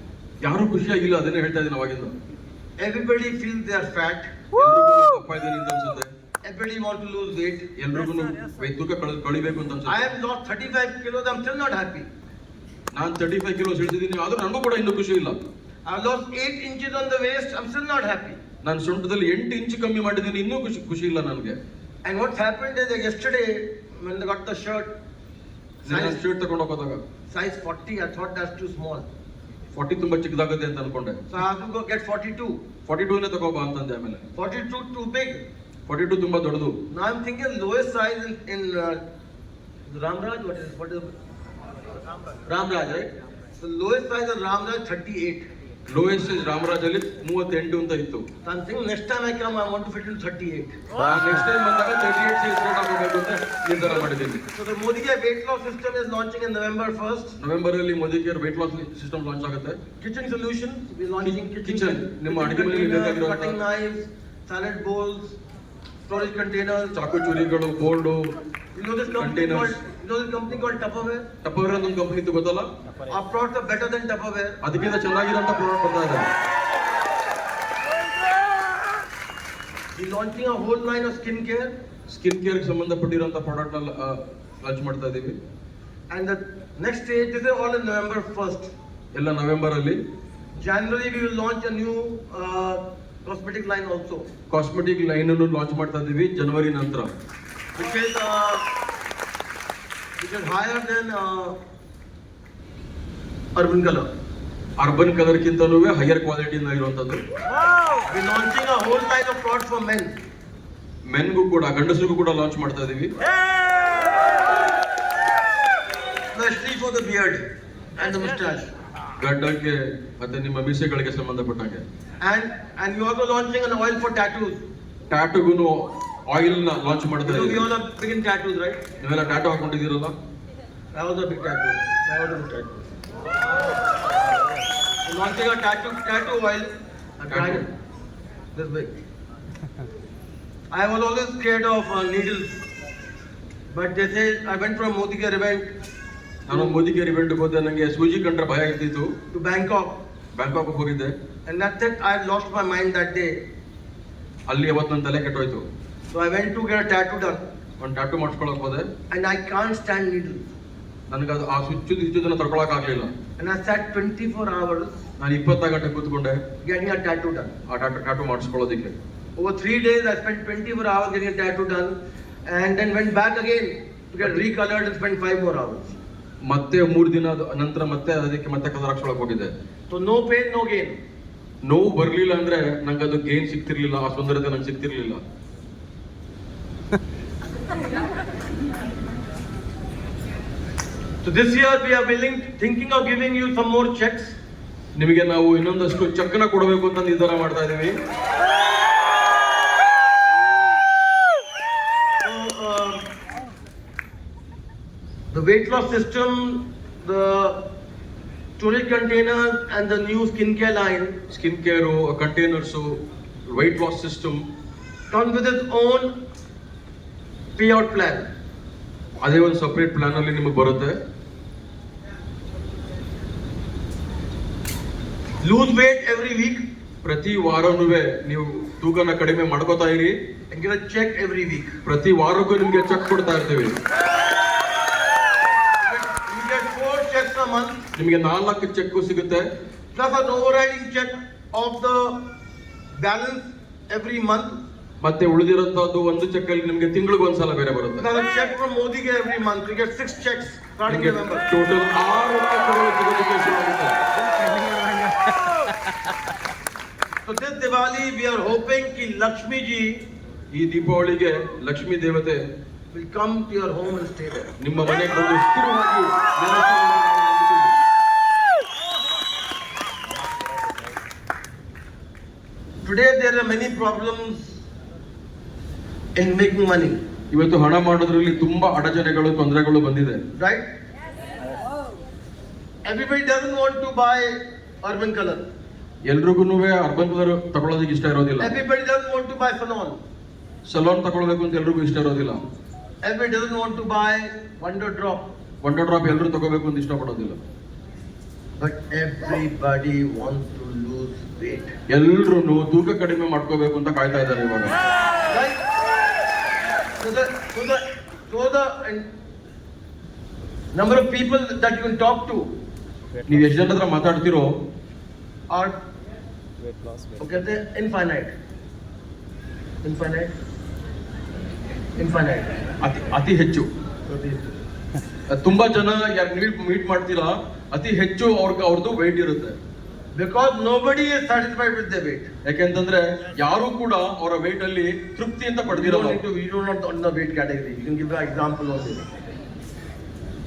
S2: ಯಾರು ಖುಷಿಯಾಗಿಲ್ಲ, ಅದನ್ನೇ ಹೇಳ್ತಾ ಇದ್ದೀನಿ ಅವಾಗಿಂದ.
S1: Everybody feels they are fat.
S2: ಎಲ್ರಿಗೂ ದಪ್ಪ ಇದ್ದೀನಿ ಅಂತ ಅನ್ಸುತ್ತೆ.
S1: Everybody want to lose weight.
S2: ಎಲ್ರಿಗೂ ತೂಕ ಕಳಿಬೇಕು ಅಂತ
S1: I
S2: ಅನ್ಸುತ್ತೆ.
S1: have lost 35 kilos. I'm still not happy.
S2: ನಾನು 35 ಕಿಲೋಸ್ ಇಳಿಸಿದ್ದೀನಿ, ಆದ್ರೂ ನನಗೂ ಕೂಡ ಇನ್ನೂ ಖುಷಿ ಇಲ್ಲ.
S1: I have lost 8 inches on the waist. I'm still not happy.
S2: ನಾನು ಸೊಂಟದಲ್ಲಿ 8 ಇಂಚ್ ಕಮ್ಮಿ ಮಾಡಿದ್ದೀನಿ, ಇನ್ನೂ ಖುಷಿ ಇಲ್ಲ ನನಗೆ.
S1: And what's happened is that yesterday when I got the shirt,
S2: ನಾನು ಶರ್ಟ್ ತಗೊಂಡು ಹೋಗೋದಾಗ
S1: size 40, I thought that's too small.
S2: 40 ತುಂಬಾ ಚಿಕ್ಕದಾಗುತ್ತೆ ಅಂತ ಅನ್ಕೊಂಡೆ.
S1: So I have to go get 42.
S2: 42 ನೇ ತಗೋಬಾ ಅಂತಂದೆ. ಆಮೇಲೆ
S1: 42 too big.
S2: 42 ತುಂಬಾ ದೊಡ್ಡದು.
S1: Now I'm thinking lowest size in Ramraj. What is Ramraj, right? So lowest size of Ramraj 38.
S2: Lowest size Ramaraj ಅಲ್ಲಿ 38 ಅಂತ ಇತ್ತು.
S1: So I'm thinking next time I come, I want to fit in 38.
S2: Next time ಬಂದಾಗ 38 size shirt ಹಾಕೋಬೇಕು ಅಂತ ನಿರ್ಧಾರ ಮಾಡಿದ್ದೀನಿ.
S1: So the Modi weight loss system is launching in November 1st.
S2: November ಅಲ್ಲಿ Modi care weight loss system launch ಆಗುತ್ತೆ.
S1: Kitchen solution, we're launching
S2: Kitchen. ನಿಮ್ಮ ಅಡುಗೆ ಮನೆಯಲ್ಲಿ ಬೇಕಾಗಿರುವಂತ
S1: cutting knives, salad bowls, storage containers.
S2: ಚಾಕು ಚೂರಿಗಳು, board,
S1: You know this company
S2: Containers.
S1: called Tupperware?
S2: Tupper ಅನ್ನೋ company ಇತ್ತು, ಗೊತ್ತಲ್ಲ?
S1: Our products are better than Tupperware.
S2: ಅದಕ್ಕಿಂತ ಚೆನ್ನಾಗಿರೋಂಥ ಪ್ರಾಡಕ್ಟ್ ಬರ್ತಾ ಇದೆ.
S1: We're launching a whole line of skincare.
S2: Skin care ಸಂಬಂಧಪಟ್ಟಿರೋಂಥ product launch ಮಾಡ್ತಾ ಇದೀವಿ.
S1: And the next stage, this is all in November 1st.
S2: ಎಲ್ಲ ನವೆಂಬರ್ ಅಲ್ಲಿ.
S1: January we will launch a new cosmetic line also,
S2: cosmetic line ಅನ್ನು launch ಮಾಡ್ತಾ ಇದೀವಿ ಜನವರಿ ನಂತರ,
S1: which is higher than Urban Color.
S2: Urban Color ಕಿಂತಲೂ higher ಕ್ವಾಲಿಟಿಯಿಂದ ಇರುವಂತದ್ದು.
S1: We're launching a whole line of products for men.
S2: ಮೆನ್ಗೂ ಕೂಡ ಗಂಡಸರಿಗೂ ಕೂಡ ಲಾಂಚ್ ಮಾಡ್ತಾ ಇದೀವಿ.
S1: Especially for the beard and the mustache.
S2: ಗಡ್ಡಕ್ಕೆ ಮತ್ತೆ ನಿಮ್ಮ ಮೀಸೆಗಳಿಗೆ ಸಂಬಂಧಪಟ್ಟಾಗೆ.
S1: And you are also launching an oil for tattoos.
S2: ಟ್ಯಾಟೂಗೂ ಆಯಿಲ್ ನ ಲಾಂಚ್ ಮಾಡ್ತಾ
S1: So we
S2: ಇದೀವಿ.
S1: all are big in tattoos, right?
S2: ನೀವೆಲ್ಲ tattoo ಹಾಕೊಂಡಿದ್ದೀರಲ್ಲ?
S1: I was a big tattoo. I was a big tattoo. We're launching a tattoo oil. A dragon. This big. I was always scared of needles. But they say I went from Modi Care event
S2: ನಾನು ಮೋದಿಗೇರಿ event ಹೋದೆ, ನನಗೆ ಸೂಜಿ ಕಂಡ್ರೆ ಭಯ ಇರ್ತಿತ್ತು.
S1: to Bangkok.
S2: Bangkok ಹೋಗಿದ್ದೆ,
S1: And that's it. I lost my mind that day.
S2: ಅಲ್ಲಿ ಅವತ್ತು ನನ್ನ ತಲೆ ಕೆಟ್ಟೋಯ್ತು.
S1: So I went to get a tattoo done.
S2: ಒಂದು ಟ್ಯಾಟೂ ಮಾಡಿಸ್ಕೊಳಕ್ ಹೋದೆ,
S1: And I can't stand needles.
S2: ನನಗೆ ಅದು ಆ ಸುಚ್ಚುದನ್ನ ತಡ್ಕೊಳಕ್ ಆಗ್ಲಿಲ್ಲ.
S1: And I sat 24 hours
S2: ನಾನು 24 ಗಂಟೆ ಕೂತ್ಕೊಂಡೆ
S1: getting a tattoo done.
S2: ಆ tattoo ಮಾಡಿಸ್ಕೊಳ್ಳೋದಿಕ್ಕೆ.
S1: Over 3 days, I spent 24 hours getting a tattoo done, and then went back again to get recolored and spent 5 more hours.
S2: ಮತ್ತೆ 3 ದಿನ ನಂತರ ಮತ್ತೆ ಅದಕ್ಕೆ ಮತ್ತೆ ಕಲರ್ ಹಾಕ್ಸ್ಕೊಳಕ್ ಹೋಗಿದ್ದೆ.
S1: So no pain, no gain.
S2: ನೋವು ಬರ್ಲಿಲ್ಲ ಅಂದ್ರೆ ನಂಗೆ ಅದು ಗೇನ್ ಸಿಗ್ತಿರ್ಲಿಲ್ಲ, ಆ ಸುಂದರತೆ ನಂಗೆ ಸಿಗ್ತಿರ್ಲಿಲ್ಲ.
S1: So this year we are thinking of giving you some more checks.
S2: ನಿಮಗೆ ನಾವು ಇನ್ನೊಂದಷ್ಟು ಚೆಕ್ನ ಕೊಡಬೇಕು ಅಂತ ನಿರ್ಧಾರ ಮಾಡ್ತಾ ಇದೀವಿ.
S1: So the weight loss system, the storage containers, and the new skincare line
S2: skin care, containers, weight loss system
S1: comes with its own payout plan.
S2: ಅದೇ ಒಂದು ಸಪರೇಟ್ ಪ್ಲಾನ್ ಅಲ್ಲಿ ನಿಮಗೆ ಬರುತ್ತೆ.
S1: Lose weight every week
S2: ಪ್ರತಿ ವಾರನೂ ನೀವು ತೂಕನ ಕಡಿಮೆ ಮಾಡ್ಕೋತಾ ಇರಿ.
S1: and get a check every week.
S2: ಪ್ರತಿ ವಾರಕ್ಕೂ ನಿಮ್ಗೆ ಚೆಕ್ ಕೊಡ್ತಾ ಇರ್ತೀವಿ.
S1: You get 4 checks a month,
S2: ನಿಮಗೆ 4 ಚೆಕ್ ಸಿಗುತ್ತೆ,
S1: plus an overriding check of the balance every month.
S2: ಮತ್ತೆ ಉಳಿದಿರೋಂಥದ್ದು ಒಂದು ಚೆಕ್ ಅಲ್ಲಿ ನಿಮ್ಗೆ ತಿಂಗಳಿಗೆ ಒಂದ್ಸಲ ಬೇರೆ ಬರುತ್ತೆ.
S1: Plus a check from Modi Care every month. You get 6 checks starting
S2: ನಿಮ್ಗೆ
S1: November.
S2: ಟೋಟಲ್ 6 ಚೆಕ್ಗಳು ಸಿಗೋದಕ್ಕೆ ಶುರುವಾಗುತ್ತೆ.
S1: So this Diwali we are hoping ki Lakshmi ji
S2: ಈ ದೀಪಾವಳಿಗೆ ಲಕ್ಷ್ಮೀ ದೇವತೆ
S1: will come to your home and stay there.
S2: ನಿಮ್ಮ ಮನೆಗೆ ಬಂದು ಸ್ಥಿರವಾಗಿ ನೆಲೆಸಿರುವುದನ್ನು
S1: Today there are many problems in making money,
S2: ಇವತ್ತು ಹಣ ಮಾಡೋದ್ರಲ್ಲಿ ತುಂಬಾ ಅಡಚಣೆಗಳು, ತೊಂದರೆಗಳು ಬಂದಿದೆ.
S1: right? Everybody doesn't want to buy Urban Color.
S2: ಎಲ್ರಿಗೂ ಅರ್ಬನ್ ಕಲರ್ ತಗೊಳ್ಳೋದಕ್ಕೆ ಇಷ್ಟ ಇರೋದಿಲ್ಲ.
S1: Everybody doesn't want to buy Phenol.
S2: Salon ತಗೊಳ್ಬೇಕು ಅಂತ ಎಲ್ರಿಗೂ ಇಷ್ಟ ಇರೋದಿಲ್ಲ.
S1: Everybody doesn't want to buy Wonder Drop.
S2: Wonder drop ಎಲ್ಲರೂ ತಗೋಬೇಕು ಅಂತ ಇಷ್ಟಪಡೋದಿಲ್ಲ.
S1: But everybody wants to lose weight.
S2: ಎಲ್ರು ತೂಕ ಕಡಿಮೆ ಮಾಡ್ಕೋಬೇಕು ಅಂತ ಕಾಯ್ತಾ ಇದ್ದಾರೆ ಇವಾಗ.
S1: Right? So the number of people that you can talk to
S2: ನೀವು ಎಷ್ಟು ಜನ ಹತ್ರ ಮಾತಾಡ್ತಿರೋ
S1: are
S4: weight loss
S1: okay, they're infinite.
S2: ಅತಿ ಹೆಚ್ಚು. ತುಂಬಾ ಜನ ಯಾರು ಮೀಟ್ ಮಾಡ್ತೀರಾ, ಅತಿ ಹೆಚ್ಚು ಅವ್ರದ್ದು ವೆಯ್ಟ್ ಇರುತ್ತೆ.
S1: Because nobody is satisfied with their weight.
S2: ಯಾಕೆಂತಂದ್ರೆ ಯಾರು ಕೂಡ ಅವರ ವೆಯ್ಟ್ ಅಲ್ಲಿ ತೃಪ್ತಿ ಅಂತ ಪಡೆದಿರಲ್ಲ.
S1: You do not on the weight category. You can give an example of it.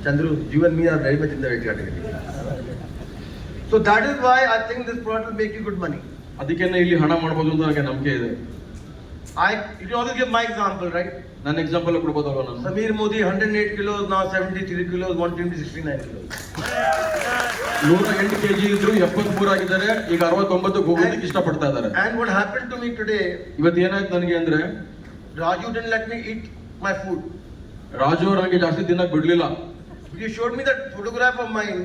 S1: Chandru, you and me are very much in the weight category. So that is why I think this product will make you good money.
S2: ಅದಕ್ಕೆನೆ ಇಲ್ಲಿ ಹಣ ಮಾಡ್ಬೋದು ಅಂತ ನನಗೆ ನಂಬಿಕೆ ಇದೆ.
S1: You can always give my example, right?
S2: ನನ್ನ example ಕೊಡ್ಬೋದಲ್ವ ನಾನು?
S1: Sameer Modi, 108 kilos, now 73 kilos, wanting to be 69 kilos.
S2: 108 kg ಇದ್ರು 73 ಆಗಿದ್ದಾರೆ, ಈಗ 69 ಹೋಗೋದಕ್ಕೆ ಇಷ್ಟಪಡ್ತಾ ಇದ್ದಾರೆ.
S1: And what happened to me today,
S2: ಇವತ್ತು ಏನಾಯ್ತು ನನಗೆ ಅಂದ್ರೆ,
S1: Raju didn't let me eat my food.
S2: Raju ನನಗೆ ಜಾಸ್ತಿ ದಿನಕ್ಕೆ ಬಿಡ್ಲಿಲ್ಲ.
S1: He showed me that photograph of mine,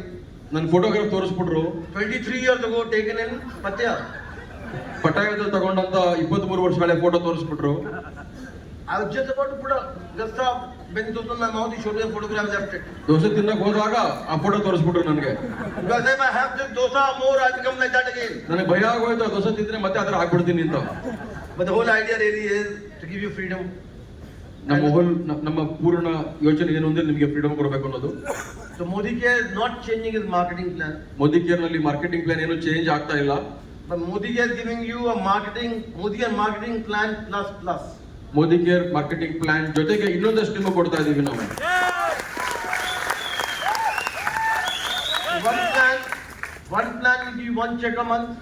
S2: ನನ್ನ ಫೋಟೋಗ್ರಾಫ್ ತೋರಿಸ್ಬಿಟ್ರು.
S1: 23 years ago taken in Patya.
S2: ಪಟಾಯದಲ್ಲಿ ತಗೊಂಡಂತ 23 ವರ್ಷ ಹಳೆ ಫೋಟೋ ತೋರಿಸ್ಬಿಟ್ರು.
S1: I was just about to put a just when those in my mouth, he showed me a photograph, left it.
S2: Dosa ತಿನ್ನಕ್ ಹೋದಾಗ ಆ ಫೋಟೋ ತೋರಿಸ್ಬಿಟ್ರು ನನಗೆ.
S1: Because if I have this dosa more, I'll become like that again.
S2: ನನಗೆ ಭಯ ಆಗೋಯ್ತು ಆ ದೋಸೆ ತಿಂದ್ರೆ ಮತ್ತೆ ಅದ್ರ ಆಗ್ಬಿಡ್ತೀನಿ ಅಂತ.
S1: But the whole idea really is to give you freedom.
S2: ನಮ್ಮ ಪೂರ್ಣ ಯೋಚನೆ ಏನು ಅಂದ್ರೆ ನಿಮಗೆ ಫ್ರೀಡಮ್ ಕೊಡಬೇಕು ಅನ್ನೋದು.
S1: So Modi Care is not changing his marketing plan.
S2: Modi care ನಲ್ಲಿ ಮಾರ್ಕೆಟಿಂಗ್ ಪ್ಲಾನ್ ಏನು ಚೇಂಜ್ ಆಗ್ತಾ ಇಲ್ಲ.
S1: But Modi Care is giving you a marketing plan plus.
S2: Modi care marketing plan ಜೊತೆಗೆ ಇನ್ನೊಂದಷ್ಟು ನಿಮಗೆ ಕೊಡ್ತಾ ಇದೀವಿ ನಾವು.
S1: One plan will give you 1 check a month.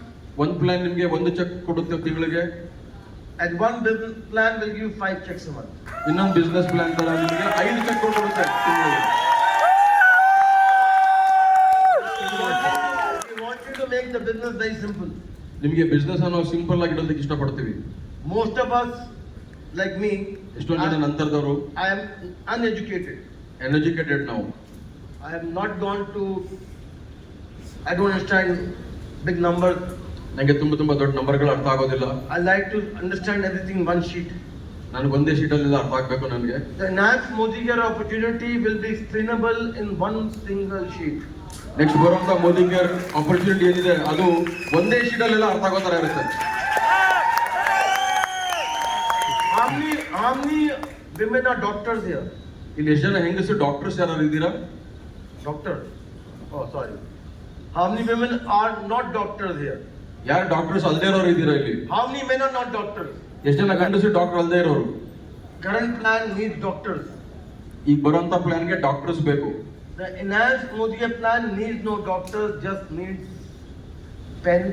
S2: ಒಂದು ಪ್ಲಾನ್ ನಿಮಗೆ 1 ಚೆಕ್ ಕೊಡುತ್ತೆ ತಿಂಗಳಿಗೆ.
S1: And one business plan will give you 5 checks a month.
S2: ಇನ್ನೊಂದು ಬಿಸ್ನೆಸ್ ಪ್ಲಾನ್ ತರ ನಿಮಗೆ 5 ಚೆಕ್ ಕೊಡುತ್ತೆ ತಿಂಗಳಿಗೆ.
S1: We want you to make the business very simple.
S2: ನಿಮಗೆ ಬಿಸ್ನೆಸ್ ಅನ್ನು ಸಿಂಪಲ್ ಆಗಿ ಇಡೋದಕ್ಕೆ ಇಷ್ಟಪಡ್ತೀವಿ.
S1: Most of us, like me,
S2: ಎಷ್ಟೊಂದು ಜನ ನಂತರದವರು
S1: I am uneducated.
S2: ಅನ್ಎಜುಕೇಟೆಡ್ ನಾವು.
S1: I have not gone to, I don't understand big numbers.
S2: ನನಗೆ ತುಂಬಾ ದೊಡ್ಡ ನಂಬರ್ಗಳು ಅರ್ಥ ಆಗೋದಿಲ್ಲ.
S1: I like to understand everything in one sheet.
S2: ನನಗೆ ಒಂದೇ ಶೀಟ್ ಅಲ್ಲಿ ಅರ್ಥ ಆಗ್ಬೇಕು ನನಗೆ.
S1: The enhanced Modi Care opportunity will be explainable in one single sheet.
S2: Next ಬರುವಂತ ಮೋದಿ ಕೇರ್ ಆಪರ್ಚುನಿಟಿ ಏನಿದೆ ಅದು ಒಂದೇ ಶೀಟ್ ಅಲ್ಲೆಲ್ಲ ಅರ್ಥ ಆಗೋ ತರ ಇರುತ್ತೆ.
S1: How many women are doctors here?
S2: ಇಲ್ಲಿ ಎಷ್ಟು ಜನ ಹೆಂಗಸರು ಡಾಕ್ಟರ್ಸ್ ಯಾರು ಇದ್ದೀರಾ?
S1: Doctor? Oh, sorry. How many women are not doctors here?
S2: ಯಾರು ಡಾಕ್ಟರ್ಸ್ ಅಲ್ಲದೆ ಇರೋರು ಇದ್ದೀರಾ ಇಲ್ಲಿ?
S1: How many men are not doctors?
S2: ಎಷ್ಟು ಜನ ಗಂಡಸರು ಡಾಕ್ಟರ್ ಅಲ್ಲದೆ ಇರೋರು?
S1: Current plan needs doctors.
S2: ಈಗ ಬರುವಂತ ಪ್ಲಾನ್ಗೆ ಡಾಕ್ಟರ್ಸ್ ಬೇಕು.
S1: The enhanced Modi Care plan needs no doctors, just needs pen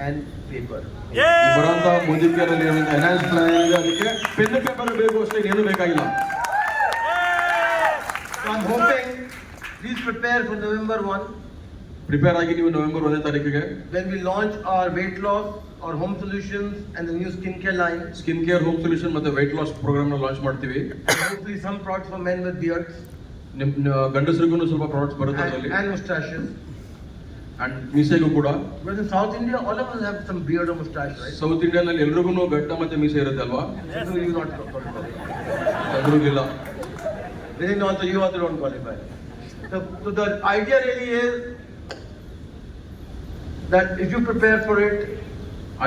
S1: and paper.
S2: ಈಗ ಬರುವಂತ ಮೋದಿ ಕೇರ್ ಅಲ್ಲಿ ಎನ್ಹಾನ್ಸ್ ಪ್ಲಾನ್ ಇದೆ, ಅದಕ್ಕೆ ಪೆನ್ ಪೇಪರ್ ಬೇಕು ಅಷ್ಟೇ, ಏನು ಬೇಕಾಗಿಲ್ಲ.
S1: So I'm hoping, please prepare for November 1.
S2: Prepare ಆಗಿ ನೀವು ನವೆಂಬರ್ 1ನೇ ತಾರೀಕಿಗೆ
S1: When we launch our weight loss, our home solutions and the new skincare line.
S2: Skin care home solution ಮತ್ತೆ weight loss ಪ್ರೋಗ್ರಾಮ್ ನ launch ಮಾಡ್ತೀವಿ.
S1: Hopefully some products for men with beards.
S2: ಗಂಡಸರಿಗೂ ಸ್ವಲ್ಪ products ಬರುತ್ತೆ ಅದರಲ್ಲಿ.
S1: And mustaches.
S2: And ಮೀಸೆಗೂ ಕೂಡ.
S1: Because in South India, all of us have some beard or mustache, right?
S2: South India ನಲ್ಲಿ ಎಲ್ರಿಗೂ ಗಡ್ಡ ಮತ್ತೆ ಮೀಸೆ ಇರುತ್ತೆ ಅಲ್ವಾ?
S1: No, you not qualify.
S2: ಎಲ್ರಿಗಿಲ್ಲ.
S1: Within also you also don't qualify. So the idea really is that if you prepare for it,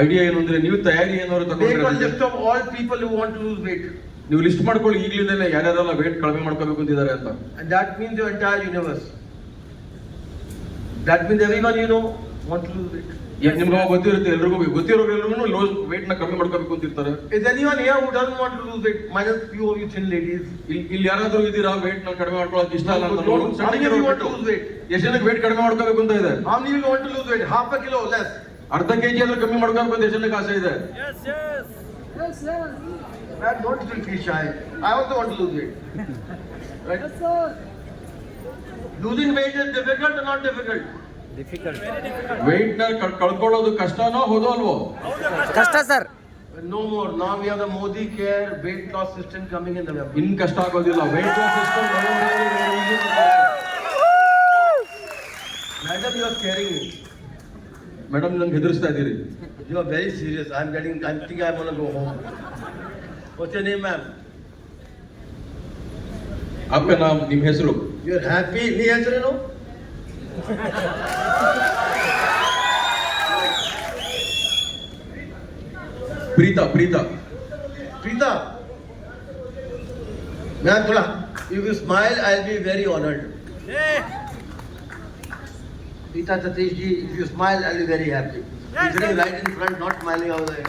S2: idea ಏನು ಅಂದ್ರೆ ನೀವು ತಯಾರಿ ಏನಾದ್ರು
S1: make a
S2: ತಗೊಂಡ್ರೆ
S1: list of all people who want to lose weight.
S2: ನೀವು list ಮಾಡ್ಕೊಳ್ಳಿ ಈಗಲಿಂದಲೇ ಯಾರ್ಯಾರೆಲ್ಲ wait ಕಡಿಮೆ ಮಾಡ್ಕೋಬೇಕು ಅಂತಿದ್ದಾರೆ ಅಂತ.
S1: And that means your entire universe. That means everyone you know want to lose weight.
S2: ನಿಮ್ಗೆ ಗೊತ್ತಿರುತ್ತೆ, ಗೊತ್ತಿರೋರೆಲ್ಲರೂ ವೇಟ್ ನ ಕಮ್ಮಿ ಮಾಡ್ಕೋಬೇಕು ಅಂತಿರ್ತಾರೆ.
S1: Is anyone here who doesn't want to lose weight? Minus few of you thin ladies.
S2: ಇಲ್ಲಿ ಯಾರಾದ್ರೂ ಇದ್ದೀರಾ wait ನ ಕಡಿಮೆ ಮಾಡ್ಕೊಳ್ಳೋಕೆ ಇಷ್ಟ ಇಲ್ಲ ಅಂತ?
S1: How many of you want to lose weight?
S2: ಎಷ್ಟು ಜನಕ್ಕೆ ವೇಟ್ ಕಡಿಮೆ ಮಾಡ್ಕೋಬೇಕು ಅಂತ ಇದೆ?
S1: How many of you want to lose weight? Half a kilo less.
S2: ಅರ್ಧ ಕೆಜಿ ಆದ್ರೂ ಕಮ್ಮಿ ಮಾಡ್ಕೋಬೇಕು ಅಂತ ಎಷ್ಟು ಜನಕ್ಕೆ ಆಸೆ ಇದೆ?
S1: Man, don't feel shy. I also want to lose weight. Right? Yes, sir. Losing weight is difficult or not difficult?
S4: Difficult.
S2: Weight ನ ಕಳ್ಕೊಳ್ಳೋದು ಕಷ್ಟನೋ ಹೌದೋ ಅಲ್ವೋ?
S4: ಕಷ್ಟ sir.
S1: No more. Now we have the Modi Care weight loss system coming in November.
S2: ಇನ್ ಕಷ್ಟ ಆಗೋದಿಲ್ಲ. Wait loss system
S1: Madam, you are scaring me.
S2: Madam ನಂಗೆ ಹೆದರ್ಸ್ತಾ ಇದ್ದೀರಿ.
S1: You are very serious. I think I want to go home. What's your name, ma'am?
S2: आपका नाम, ನಿಮ್ಮ ಹೆಸರು?
S1: You are happy? Nee answer no?
S2: Preetha.
S1: Preeta. Ma'am, thoda. If you smile, I'll be very honored. Preeta Satish ji, if you smile, I'll be very happy. You're sitting right in front, not smiling out there.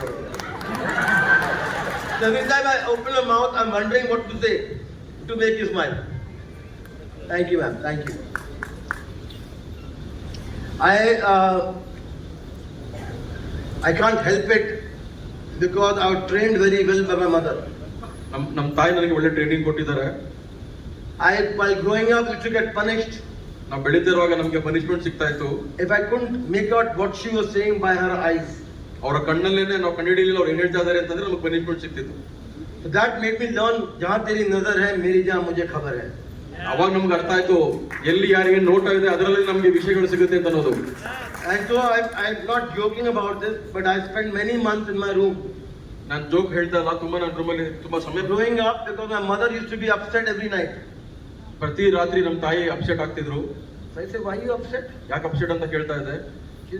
S1: Every time I open my mouth, I'm wondering what to say to make you smile. Thank you, ma'am. Thank you. I can't help it because I was trained very well by my mother.
S2: ನಮ್ಮ ತಾಯಿ ನನಗೆ ಒಳ್ಳೆ training ಕೊಟ್ಟಿದ್ದಾರೆ.
S1: While growing up, used to get punished.
S2: ನಾವು ಬೆಳೀತಿರುವಾಗ ನಮಗೆ punishment ಸಿಗ್ತಾ ಇತ್ತು.
S1: If I couldn't make out what she was saying by her eyes.
S2: ಅವರ ಕಣ್ಣಲ್ಲೇನೆ ನಾವು ಕಂಡುಹಿಡಿಯಲಿಲ್ಲ ಅವ್ರು ಏನ್ ಹೇಳ್ತಾ ಇದ್ದಾರೆ ಅಂತಂದ್ರೆ ನಮಗೆ ಪನಿಷ್ಮೆಂಟ್ ಸಿಗ್ತಿತ್ತು.
S1: So that made me learn, जहाँ तेरी नजर है, मेरी जहाँ मुझे खबर है.
S2: ಅವಾಗ ನಮ್ಗೆ ಅರ್ಥ ಆಯ್ತು ಎಲ್ಲಿ ಯಾರಿಗೆ ನೋಟ ಇದೆ ಅದರಲ್ಲಿ ನಮಗೆ ವಿಷಯಗಳು ಸಿಗುತ್ತೆ ಅಂತ ಅನ್ನೋದು.
S1: And so I'm not joking about this, but I spent many months in my room
S2: ನಾನು ಜೋಕ್ ಹೇಳ್ತಾ ಇಲ್ಲ, ತುಂಬಾ ನನ್ನ ರೂಮಲ್ಲಿ ತುಂಬಾ ಸಮಯ
S1: Growing up, because my mother used to be upset every night.
S2: ಪ್ರತಿ ರಾತ್ರಿ ನಮ್ಮ ತಾಯಿ ಅಪ್ಸೆಟ್ ಆಗ್ತಿದ್ರು.
S1: So I said, why you upset?
S2: ಯಾಕೆ ಅಪ್ಸೆಟ್ ಅಂತ ಕೇಳ್ತಾ ಇದ್ದೆ.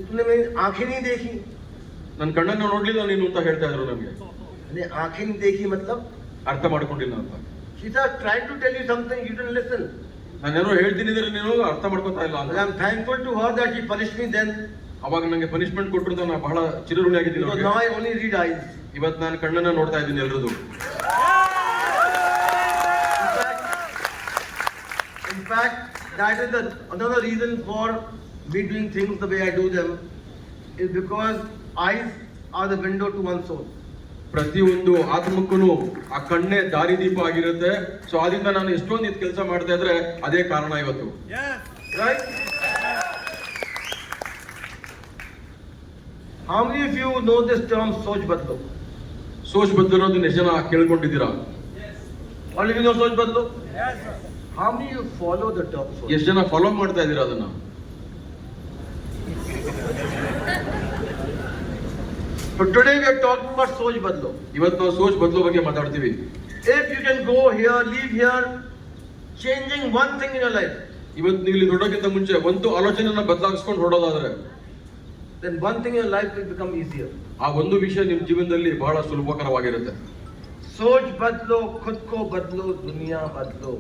S1: तूने मेरी आंखें नहीं देखी.
S2: ನನ್ನ ಕಣ್ಣನ್ನ ನೋಡ್ಲಿಲ್ಲ ನೀನು ಅಂತ ಹೇಳ್ತಾ ಇದ್ರು ನಮ್ಗೆ.
S1: आंखें नहीं देखी मतलब
S2: ಅರ್ಥ ಮಾಡ್ಕೊಂಡಿಲ್ಲ ಅಂತ.
S1: she was trying to tell you something, you didn't listen.
S2: ನಾನೇನೋ ಹೇಳ್ತೀನಿ ಅಂದ್ರೆ ನೀನು ಅರ್ಥ ಮಾಡ್ಕೊತಾ ಇಲ್ಲ
S1: But
S2: ಅಂತ.
S1: I'm thankful to her that she punished me then.
S2: ಅವಾಗ ನಂಗೆ ಪನಿಷ್ಮೆಂಟ್ ಕೊಟ್ಟರು ಅಂತ ನಾನು ಬಹಳ ಚಿರಋಣಿ ಆಗಿದ್ದೀನಿ
S1: Because
S2: ಅವ್ರಿಗೆ.
S1: now I only read eyes.
S2: ಇವತ್ತು ನಾನು ಕಣ್ಣನ್ನ ನೋಡ್ತಾ ಇದ್ದೀನಿ ಎಲ್ರದು.
S1: In fact, that is another reason for me doing things the way I do them, is because eyes are the window to one's soul.
S2: ಪ್ರತಿಯೊಂದು ಆತ್ಮಕ್ಕೂ ಆ ಕಣ್ಣೇ ದಾರಿದೀಪ ಆಗಿರುತ್ತೆ. ಸೊ ಆದ್ರಿಂದ ನಾನು ಎಷ್ಟೊಂದು ಇದು ಕೆಲಸ ಮಾಡ್ತಾ ಇದ್ರೆ ಅದೇ ಕಾರಣ ಇವತ್ತು.
S1: Right? How many of you know this term Soch Badlo?
S2: Soch ಬದಲಿರೋದನ್ನ ಎಷ್ಟು ಜನ ಕೇಳ್ಕೊಂಡಿದ್ದೀರಾ?
S1: All of you know Soch Badlo? Yes, sir. How many of you follow the term Soch?
S2: ಎಷ್ಟು ಜನ ಫಾಲೋ ಮಾಡ್ತಾ ಇದ್ದೀರಾ ಅದನ್ನ?
S1: But today we are talking about Soch Badlo.
S2: ಇವತ್ತು ನಾವು ಸೋಚ್ ಬದಲೋ ಬಗ್ಗೆ ಮಾತಾಡ್ತೀವಿ.
S1: If you can go here, leave here, changing one thing in your life,
S2: ಇವತ್ತು ನೀವು ಇಲ್ಲಿ ಹೊರಡೋಕ್ಕಿಂತ ಮುಂಚೆ ಒಂದು ಆಲೋಚನೆಯನ್ನ ಬದಲಾಯಿಸ್ಕೊಂಡು ಹೊರಡೋದಾದ್ರೆ
S1: then one thing in your life will become easier.
S2: ಆ ಒಂದು ವಿಷಯ ನಿಮ್ಮ ಜೀವನದಲ್ಲಿ ಬಹಳ ಸುಲಭಕರವಾಗಿರುತ್ತೆ.
S1: सोच बदलो, खुद को बदलो, दुनिया बदलो.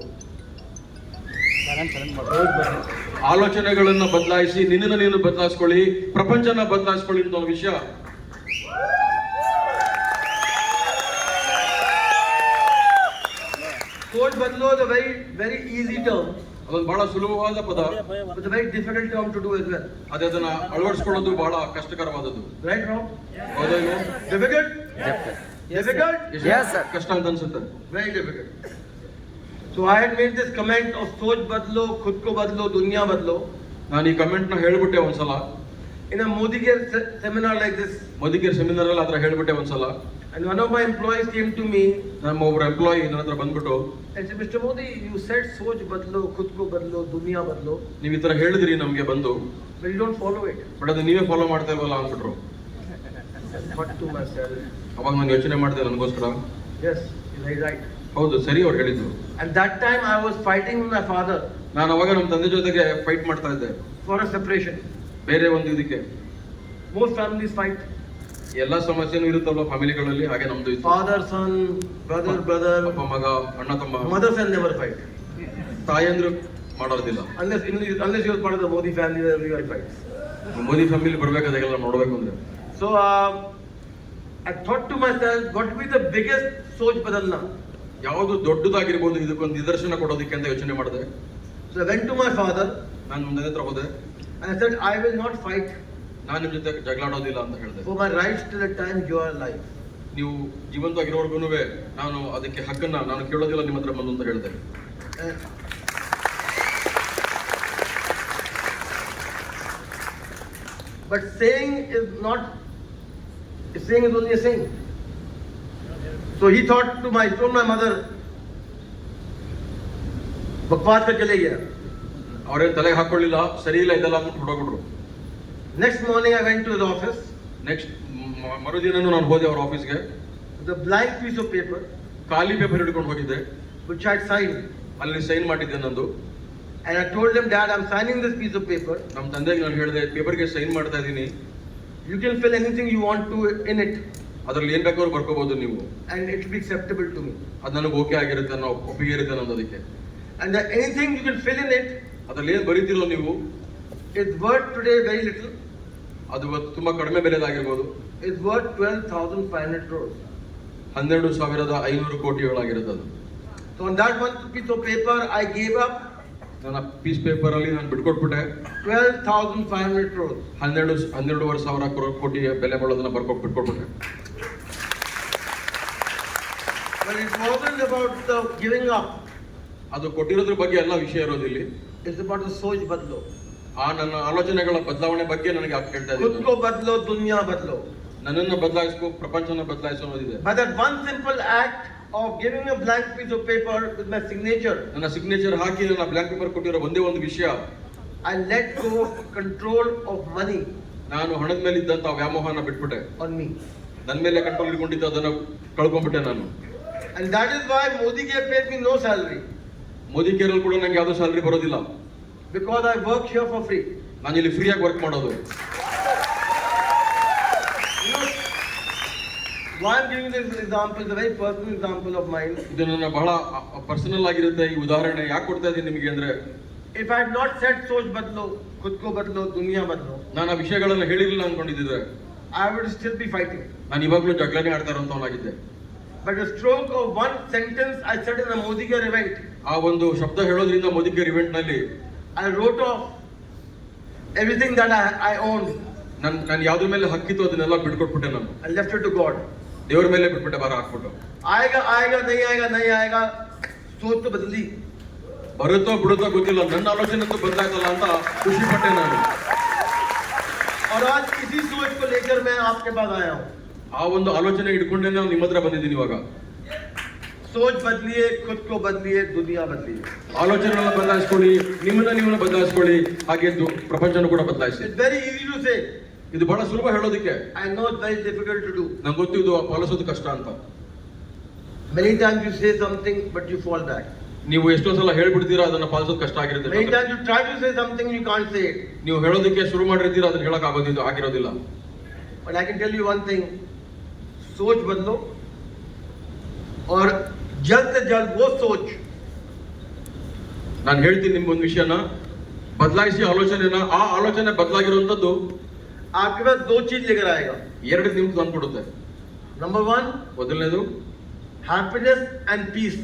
S1: सोच बदलो.
S2: ಆಲೋಚನೆಗಳನ್ನ ಬದಲಾಯಿಸಿ ನಿನ್ನನ್ನು ನೀನು ಬದಲಾಯಿಸ್ಕೊಳ್ಳಿ, ಪ್ರಪಂಚನ ಬದಲಾಯಿಸ್ಕೊಳ್ಳಿ ಅಂತ ಒಂದು ವಿಷಯ.
S1: सोच बदलो is a very, very easy term,
S2: ಅದೊಂದು ಬಹಳ ಸುಲಭವಾದ ಪದ.
S1: but a very difficult term to do as well.
S2: ಅದೇ ಅದನ್ನ ಅಳವಡಿಸ್ಕೊಳ್ಳೋದು ಬಹಳ ಕಷ್ಟಕರವಾದದ್ದು.
S1: Right, Rob?
S2: ಹೌದಾ ಇಲ್ವಾ?
S1: Difficult? Difficult?
S2: ಎಷ್ಟು
S4: Yes, sir.
S2: ಕಷ್ಟ ಅಂತ ಅನ್ಸುತ್ತೆ.
S1: Very difficult. So I had made this comment of सोच बदलो, खुद को बदलो, दुनिया बदलो.
S2: ನಾನು ಈ ಕಮೆಂಟ್ ನ ಹೇಳ್ಬಿಟ್ಟೆ ಒಂದ್ಸಲ
S1: In a Modi Care seminar like this,
S2: Modi care seminar ಅಲ್ಲಿ ಆತರ ಹೇಳ್ಬಿಟ್ಟೆ ಒಂದ್ಸಲ.
S1: and one of my employees came to me
S2: ನಮ್ಮ ಒಬ್ರು ಎಂಪ್ಲಾಯಿ ನನ್ನ ಹತ್ರ ಬಂದ್ಬಿಟ್ಟು,
S1: and said, Mr. Modi, you said सोच बदलो, खुद को बदलो, दुनिया बदलो,
S2: ನೀವ್ ಈ ತರ ಹೇಳಿದ್ರಿ ನಮ್ಗೆ ಬಂದು,
S1: but you don't follow it.
S2: But ಅದು ನೀವೇ ಫಾಲೋ ಮಾಡ್ತಾ ಇಲ್ವಲ್ಲ ಅಂದ್ಬಿಟ್ರು.
S1: But to myself,
S2: ಅವಾಗ ನಾನು ಯೋಚನೆ ಮಾಡಿದೆ ನನಗೋಸ್ಕರ,
S1: yes, you're very right.
S2: ಹೌದು ಸರಿ ಅವ್ರು ಹೇಳಿದ್ರು.
S1: At that time, I was fighting with my father
S2: ನಾನು ಅವಾಗ ನಮ್ಮ ತಂದೆ ಜೊತೆಗೆ ಫೈಟ್ ಮಾಡ್ತಾ ಇದ್ದೆ
S1: for a separation.
S2: ಬೇರೆ ಒಂದು ಇದಕ್ಕೆ.
S1: Most families fight.
S2: ಎಲ್ಲಾ ಸಮಸ್ಯೆನೂ ಇರುತ್ತಲ್ವ ಫ್ಯಾಮಿಲಿಗಳಲ್ಲಿ, ಹಾಗೆ ನಮ್ದು ಇತ್ತು.
S1: Father, son, brother, brother.
S2: ಅಪ್ಪ ಮಗ, ಅಣ್ಣ ತಮ್ಮ.
S1: Mothers and never fight.
S2: ತಾಯಂದ್ರು ಮಾಡೋದಿಲ್ಲ.
S1: Unless you're part of the Modi family where everyone fights.
S2: Modi family ಬರ್ಬೇಕಾದಾಗೆಲ್ಲ ನೋಡ್ಬೇಕು ಅಂದ್ರೆ.
S1: So I thought to myself, what will be the biggest soch badalna?
S2: ಯಾವುದು ದೊಡ್ಡದಾಗಿರ್ಬೋದು ಇದಕ್ಕೊಂದು ನಿದರ್ಶನ ಕೊಡೋದಕ್ಕೆ ಅಂತ ಯೋಚನೆ ಮಾಡಿದೆ.
S1: So I went to my father
S2: ನಾನು ಮುಂದೆ ಹತ್ರ ಹೋದೆ.
S1: and I said, I will not fight
S2: ನಾನು ನಿಮ್ ಜೊತೆ ಜಗಳಾಡೋದಿಲ್ಲ ಅಂತ ಹೇಳಿದೆ.
S1: for my rights till the time you are alive.
S2: ನೀವು ಜೀವಂತವಾಗಿರೋರ್ಗು ನಾನು ಅದಕ್ಕೆ ಹಕ್ಕನ್ನ ನಾನು ಕೇಳೋದಿಲ್ಲ ನಿಮ್ಮ ಹತ್ರ ಬಂದು ಅಂತ ಹೇಳಿದೆ.
S1: But saying is not, saying is only a saying. So he told my mother, बकवास कर चले गया.
S2: ಅವ್ರೇನ್ ತಲೆಗೆ ಹಾಕೊಳ್ಳಿಲ್ಲ, ಸರಿ ಇಲ್ಲ ಇದೆಲ್ಲ ಅಂದ್ಬಿಟ್ಟು ಹೊರಡೋಗ್ಬಿಟ್ರು.
S1: Next morning I went to his office.
S2: Next ಮರುದಿನನೂ ನಾನು ಹೋದೆ ಅವ್ರ ಆಫೀಸ್ಗೆ.
S1: The blank piece of paper
S2: ಖಾಲಿ ಪೇಪರ್ ಹಿಡ್ಕೊಂಡು ಹೋಗಿದ್ದೆ.
S1: which I had signed.
S2: ಅಲ್ಲಿ ಸೈನ್ ಮಾಡಿದ್ದೆ ನಂದು.
S1: And I told him, Dad, I'm signing this piece of paper.
S2: ನಮ್ಮ ತಂದೆಗೆ ನಾನು ಹೇಳಿದೆ, ಪೇಪರ್ಗೆ ಸೈನ್ ಮಾಡ್ತಾ ಇದ್ದೀನಿ,
S1: You can fill anything you want to in it,
S2: ಅದ್ರಲ್ಲಿ ಏನ್ ಬೇಕಾದ್ರೂ ಬರ್ಕೋಬಹುದು ನೀವು,
S1: and it will be acceptable to me.
S2: ಅದು ನನಗೆ ಓಕೆ ಆಗಿರುತ್ತೆ, ನಾವು ಒಪ್ಪಿಗೆ ಇರುತ್ತೆ ಅನ್ನೋದು ಅದಕ್ಕೆ.
S1: And that anything you can fill in it
S2: ಅದ್ರಲ್ಲಿ ಏನ್ ಬರೀತಿರೋ ನೀವು,
S1: is worth today very little.
S2: ಅದು ಇವತ್ತು ತುಂಬಾ ಕಡಿಮೆ ಬೆಲೆದಾಗಿರ್ಬೋದು.
S1: It's worth 12,500 crores.
S2: 12,500 ಕೋಟಿಗಳಾಗಿರುತ್ತೆ ಅದು.
S1: So on that one piece of paper, I gave up
S2: ನನ್ನ ಪೀಸ್ ಪೇಪರ್ ಅಲ್ಲಿ ನಾನು ಬಿಟ್ಕೊಟ್ಬಿಟ್ಟೆ
S1: 12,500 crores.
S2: 12,500 ಕೋಟಿ ಬೆಲೆ ಬಾಳೋದನ್ನ ಬಿಟ್ಕೊಟ್ಬಿಟ್ಟೆ.
S1: But it wasn't about the giving up.
S2: ಅದು ಕೊಟ್ಟಿರೋದ್ರ ಬಗ್ಗೆ ಎಲ್ಲ ವಿಷಯ ಇರೋದಿಲ್ಲ.
S1: It's about the soch badlo.
S2: ಆ ನನ್ನ ಆಲೋಚನೆಗಳ ಬದಲಾವಣೆ ಬಗ್ಗೆ ನನಗೆ ಹೇಳ್ತಾ
S1: Khud
S2: ಇದ್ದೀನಿ.
S1: ko badlo, dunya badlo.
S2: ನನ್ನನ್ನು ಬದಲಾಯಿಸ್ಕೋ, ಪ್ರಪಂಚನ ಬದಲಾಯಿಸೋ ಅನ್ನೋದಿದೆ.
S1: By that one simple act of giving a blank piece of paper with my signature,
S2: ನನ್ನ ಸಿಗ್ನೇಚರ್ ಹಾಕಿ ನನ್ನ ಬ್ಲಾಂಕ್ ಪೇಪರ್ ಕೊಟ್ಟಿರೋ ಒಂದೇ ಒಂದು ವಿಷಯ,
S1: I let go of control of money
S2: ನಾನು ಹಣದ ಮೇಲೆ ಇದ್ದಂತ ವ್ಯಾಮೋಹನ ಬಿಟ್ಬಿಟ್ಟೆ.
S1: on me.
S2: ನನ್ನ ಮೇಲೆ ಕಂಟ್ರೋಲ್ ಇಟ್ಕೊಂಡಿದ್ದು ಅದನ್ನ ಕಳ್ಕೊಂಡ್ಬಿಟ್ಟೆ ನಾನು.
S1: And that is why Modi gave paid me no salary.
S2: Modi ಕೇರಲ್ ಕೂಡ ನಂಗೆ ಯಾವ್ದೋ ಸ್ಯಾಲರಿ ಬರೋದಿಲ್ಲ.
S1: Because I work here for free.
S2: ನಾನು ಇಲ್ಲಿ ಫ್ರೀಯಾಗಿ ವರ್ಕ್ ಮಾಡೋದು.
S1: You know, why I'm giving this example, is a very personal example of mine.
S2: ಇದು ನನ್ನ ಬಹಳ ಪರ್ಸನಲ್ ಆಗಿರುತ್ತೆ ಈ ಉದಾಹರಣೆ. ಯಾಕೆ ಕೊಡ್ತಾ ಇದ್ದೀನಿ ನಿಮಗೆ ಅಂದ್ರೆ,
S1: If I had not said सोच बदलो, खुद को बदलो, दुनिया बदलो,
S2: ನಾನು ಆ ವಿಷಯಗಳನ್ನ ಹೇಳಿರಲಿಲ್ಲ ಅನ್ಕೊಂಡಿದ್ದೆ,
S1: I would still be fighting.
S2: ನಾನು ಇವಾಗಲೂ ಜಗಳನೇ ಆಡ್ತಾ ಇರೋಂಥವನಾಗಿದ್ದೆ.
S1: But a stroke of one sentence I said in a Modi Care event,
S2: ಆ ಒಂದು ಶಬ್ದ ಹೇಳೋದ್ರಿಂದ ಮೋದಿ ಕೇರ್ ಇವೆಂಟ್ ನಲ್ಲಿ
S1: I wrote off everything that I owned.
S2: ನಾನು ಯಾವ್ದ್ರ ಮೇಲೆ ಹಕ್ಕಿತ್ತು ಅದನ್ನೆಲ್ಲ ಬಿಟ್ಕೊಟ್ಬಿಟ್ಟೆ. ನಾನು
S1: I left it to God.
S2: ದೇವ್ರ ಮೇಲೆ ಬಿಟ್ಬಿಟ್ಟೆ, ಭಾರ ಹಾಕ್ಬಿಟ್ಟು.
S1: आएगा आएगा नहीं आएगा सोच तो बदली.
S2: ಬರುತ್ತೋ ಬಿಡುತ್ತೋ ಗೊತ್ತಿಲ್ಲ, ನನ್ನ ಆಲೋಚನೆ ಅಂತೂ ಬದಲಾಯ್ತಲ್ಲ ಅಂತ ಖುಷಿ ಪಟ್ಟೆ ನಾನು.
S1: और आज इसी सोच को लेकर मैं आपके पास आया हूँ.
S2: ಆ ಒಂದು ಆಲೋಚನೆ ಇಟ್ಕೊಂಡೇ ನಾನು ನಿಮ್ಮ ಹತ್ರ ಬಂದಿದ್ದೀನಿ ಇವಾಗ.
S1: सोच बदलिए, खुद को बदलिए, दुनिया बदलिए.
S2: ಆಲೋಚನೆಗಳನ್ನ ಬದಲಾಯಿಸ್ಕೊಳ್ಳಿ, ನಿಮ್ಮನ್ನ ಬದಲಾಯಿಸ್ಕೊಳ್ಳಿ, ಹಾಗೆ ಪ್ರಪಂಚನ ಕೂಡ ಬದಲಾಯಿಸಿ.
S1: It's very easy to say.
S2: ಇದು ಬಹಳ ಸುಲಭ ಹೇಳೋದಕ್ಕೆ.
S1: I know it's very difficult to do.
S2: ನಂಗೆ ಗೊತ್ತು ಇದು ಪಾಲಿಸೋದು ಕಷ್ಟ ಅಂತ.
S1: Many times you say something but you fall back.
S2: ನೀವು ಎಷ್ಟೋ ಸಲ ಹೇಳ್ಬಿಡ್ತೀರಾ, ಅದನ್ನ ಪಾಲಿಸೋದು ಕಷ್ಟ ಆಗಿರುತ್ತೆ.
S1: Many times you try to say something you can't say it.
S2: ನೀವು ಹೇಳೋದಕ್ಕೆ ಶುರು ಮಾಡಿರ್ತೀರಾ, ಅದನ್ನ ಹೇಳಕ್ ಆಗಿರೋದಿಲ್ಲ.
S1: But I can tell you one thing, सोच बदलो और जल्द से जल्द वो सोच.
S2: ನಾನು ಹೇಳ್ತೀನಿ ನಿಮ್ಗೆ ಒಂದು ವಿಷಯನ, ಬದಲಾಯಿಸಿ ಆಲೋಚನೆನ. ಆ ಆಲೋಚನೆ ಬದಲಾಗಿರುವಂತದ್ದು
S1: आपके पास दो चीज लेकर आएगा.
S2: ಎರಡು ನಿಮ್ಗೆ ತಂದ್ಕೊಡುತ್ತೆ.
S1: Number one,
S2: ಮೊದಲನೇದು
S1: happiness and peace.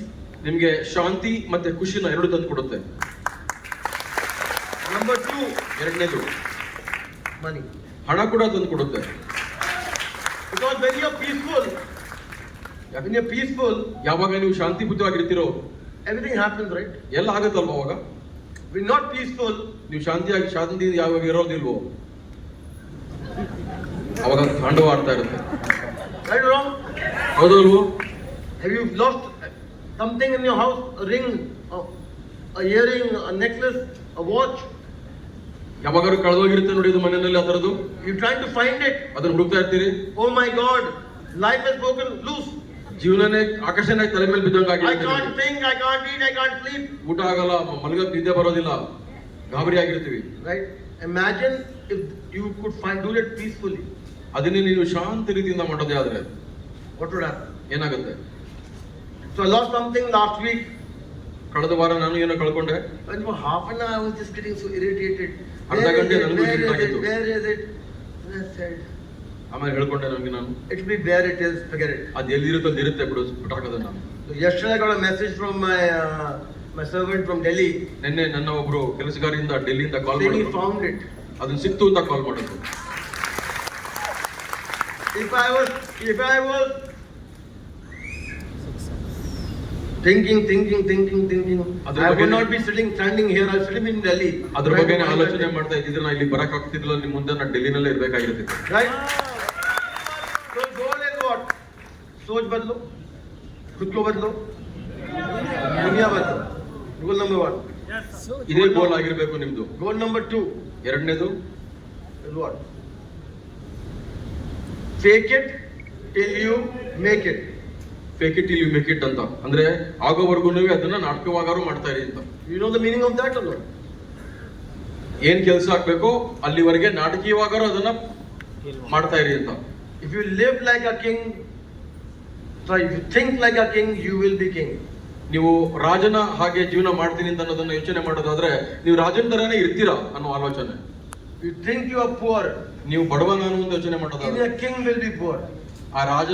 S2: ನಿಮ್ಗೆ ಶಾಂತಿ ಮತ್ತೆ ಖುಷಿನ ಎರಡು ತಂದ್ಕೊಡುತ್ತೆ.
S1: Number two,
S2: ಎರಡನೇದು
S1: money.
S2: ಹಣ ಕೂಡ ತಂದ್ಕೊಡುತ್ತೆ.
S1: Because when you're peaceful,
S2: ಯಾವಾಗ ನೀವು ಶಾಂತಿಯುತವಾಗಿರ್ತೀರೋ
S1: everything happens, right?
S2: ಎಲ್ಲ ಆಗುತ್ತಲ್ವ ಅವಾಗ.
S1: When not peaceful,
S2: ನೀವು ಶಾಂತಿ ಯಾವಾಗ ಇರೋದಿಲ್ವೋ ಅವಾಗ ತಾಂಡವ ಆಡ್ತಾ ಇರುತ್ತೆ.
S1: right or wrong?
S2: ಹೌದಲ್ವೋ?
S1: Have you lost something in your house? A ring, a earring, a necklace, a watch?
S2: ಯಾವಾಗಾದ್ರು ಕಳೆದೋಗಿರುತ್ತೆ ನೋಡಿ, ಇದು ಮನೆಯಲ್ಲಿ ಆ ಥರದ್ದು.
S1: You're trying to find it.
S2: ಅದನ್ನ ಹುಡುಕ್ತಾ ಇರ್ತೀರಿ.
S1: Oh my God, life is broken loose.
S2: ಜೀವನನೇ ಆಕರ್ಷಣೆ ತಲೆ ಮೇಲೆ ಬಿದ್ದಂಗೆ
S1: I
S2: ಆಗಿರುತ್ತೆ.
S1: can't think, I can't eat, I can't sleep.
S2: ಊಟ ಆಗಲ್ಲ, ಮಲಗಕ್ಕೆ ನಿದ್ದೆ ಬರೋದಿಲ್ಲ, ಗಾಬರಿ ಆಗಿರ್ತೀವಿ.
S1: Right? Imagine if you could do it peacefully.
S2: ಅದನ್ನೇ ನೀವು ಶಾಂತ ರೀತಿಯಿಂದ ಮಾಡೋದೇ ಆದ್ರೆ
S1: What would happen?
S2: ಏನಾಗುತ್ತೆ?
S1: So I lost something last week.
S2: ಕಳೆದ ವಾರ ನಾನು ಏನೋ ಕಳ್ಕೊಂಡೆ.
S1: And for half an hour I was just getting so irritated.
S2: ಅರ್ಧ ಗಂಟೆ ನನಗೂ
S1: Where is
S2: ಇರಿಟೇಟ್
S1: it?
S2: ಆಗಿತ್ತು.
S1: Where is it? And I said,
S2: ಆಮೇಲೆ ಹೇಳ್ಕೊಂಡೆ ನನಗೆ ನಾನು,
S1: it will be where it is, forget it.
S2: ಅದು ಎಲ್ಲಿರುತ್ತೆ ಅಲ್ಲಿ ಇರುತ್ತೆ, ಬಿಟ್ಟಾಕೋದನ್ನ.
S1: So yesterday I got a message from my servant from Delhi
S2: ನಿನ್ನೆ ನನ್ನ ಒಬ್ರು ಕೆಲಸಗಾರರಿಂದ ಡೆಲ್ಲಿಯಿಂದ ಕಾಲ್
S1: saying he
S2: ಮಾಡಿದ್ರು.
S1: found it.
S2: ಅದನ್ನ ಸಿಕ್ತು ಅಂತ ಕಾಲ್ ಮಾಡಿದ್ರು.
S1: If I was thinking, I would not be standing here. I was sitting in Delhi.
S2: ಅದ್ರ ಬಗ್ಗೆ ಆಲೋಚನೆ ಮಾಡ್ತಾ ಇದ್ದಿದ್ರೆ ನಾ ಇಲ್ಲಿ ಬರಕ್ ಆಗ್ತಿರ್ಲಿಲ್ಲ, ನಿಮ್ ಮುಂದೆ ನಾ ಡೆಲ್ಲಿನಲ್ಲೇ ಇರ್ಬೇಕಾಗಿರ್ತಿತ್ತು.
S1: Right? So goal is what? सोच बदलो, खुद को बदलो, दुनिया बदलो. Goal number 1.
S2: ಇದೇ ಗೋಲ್ ಆಗಿರ್ಬೇಕು ನಿಮ್ದು.
S1: Goal number 2
S2: ಎರಡನೇದು
S1: is what? Fake it till you make it.
S2: Fake it ಇಲ್ಲಿ ಮೇಕ್ ಇಟ್ ಅಂತ ಅಂದ್ರೆ ಆಗೋವರೆಗೂ ಅದನ್ನ ನಾಟಕವಾಗಾರು ಮಾಡ್ತಾ ಇರಿ ಅಂತ.
S1: You know the meaning of that or not?
S2: ಏನ್ ಕೆಲಸ ಆಗ್ಬೇಕೋ ಅಲ್ಲಿವರೆಗೆ ನಾಟಕೀಯವಾಗಾರು ಅದನ್ನ ಮಾಡ್ತಾ ಇರಿ ಅಂತ.
S1: If you live like a king, if you think like a king, you will be king.
S2: ನೀವು ರಾಜನ ಹಾಗೆ ಜೀವನ ಮಾಡ್ತೀನಿ ಅಂತ ಅನ್ನೋದನ್ನ ಯೋಚನೆ ಮಾಡೋದಾದ್ರೆ ನೀವು ರಾಜನ ತರನೇ ಇರ್ತೀರಾ ಅನ್ನೋ ಆಲೋಚನೆ.
S1: You think you are poor,
S2: ನೀವು ಬಡವ ನಾನು ಅಂತ ಯೋಚನೆ
S1: even
S2: ಮಾಡೋದಾದ್ರೆ
S1: a king will be poor.
S2: ಆ ರಾಜ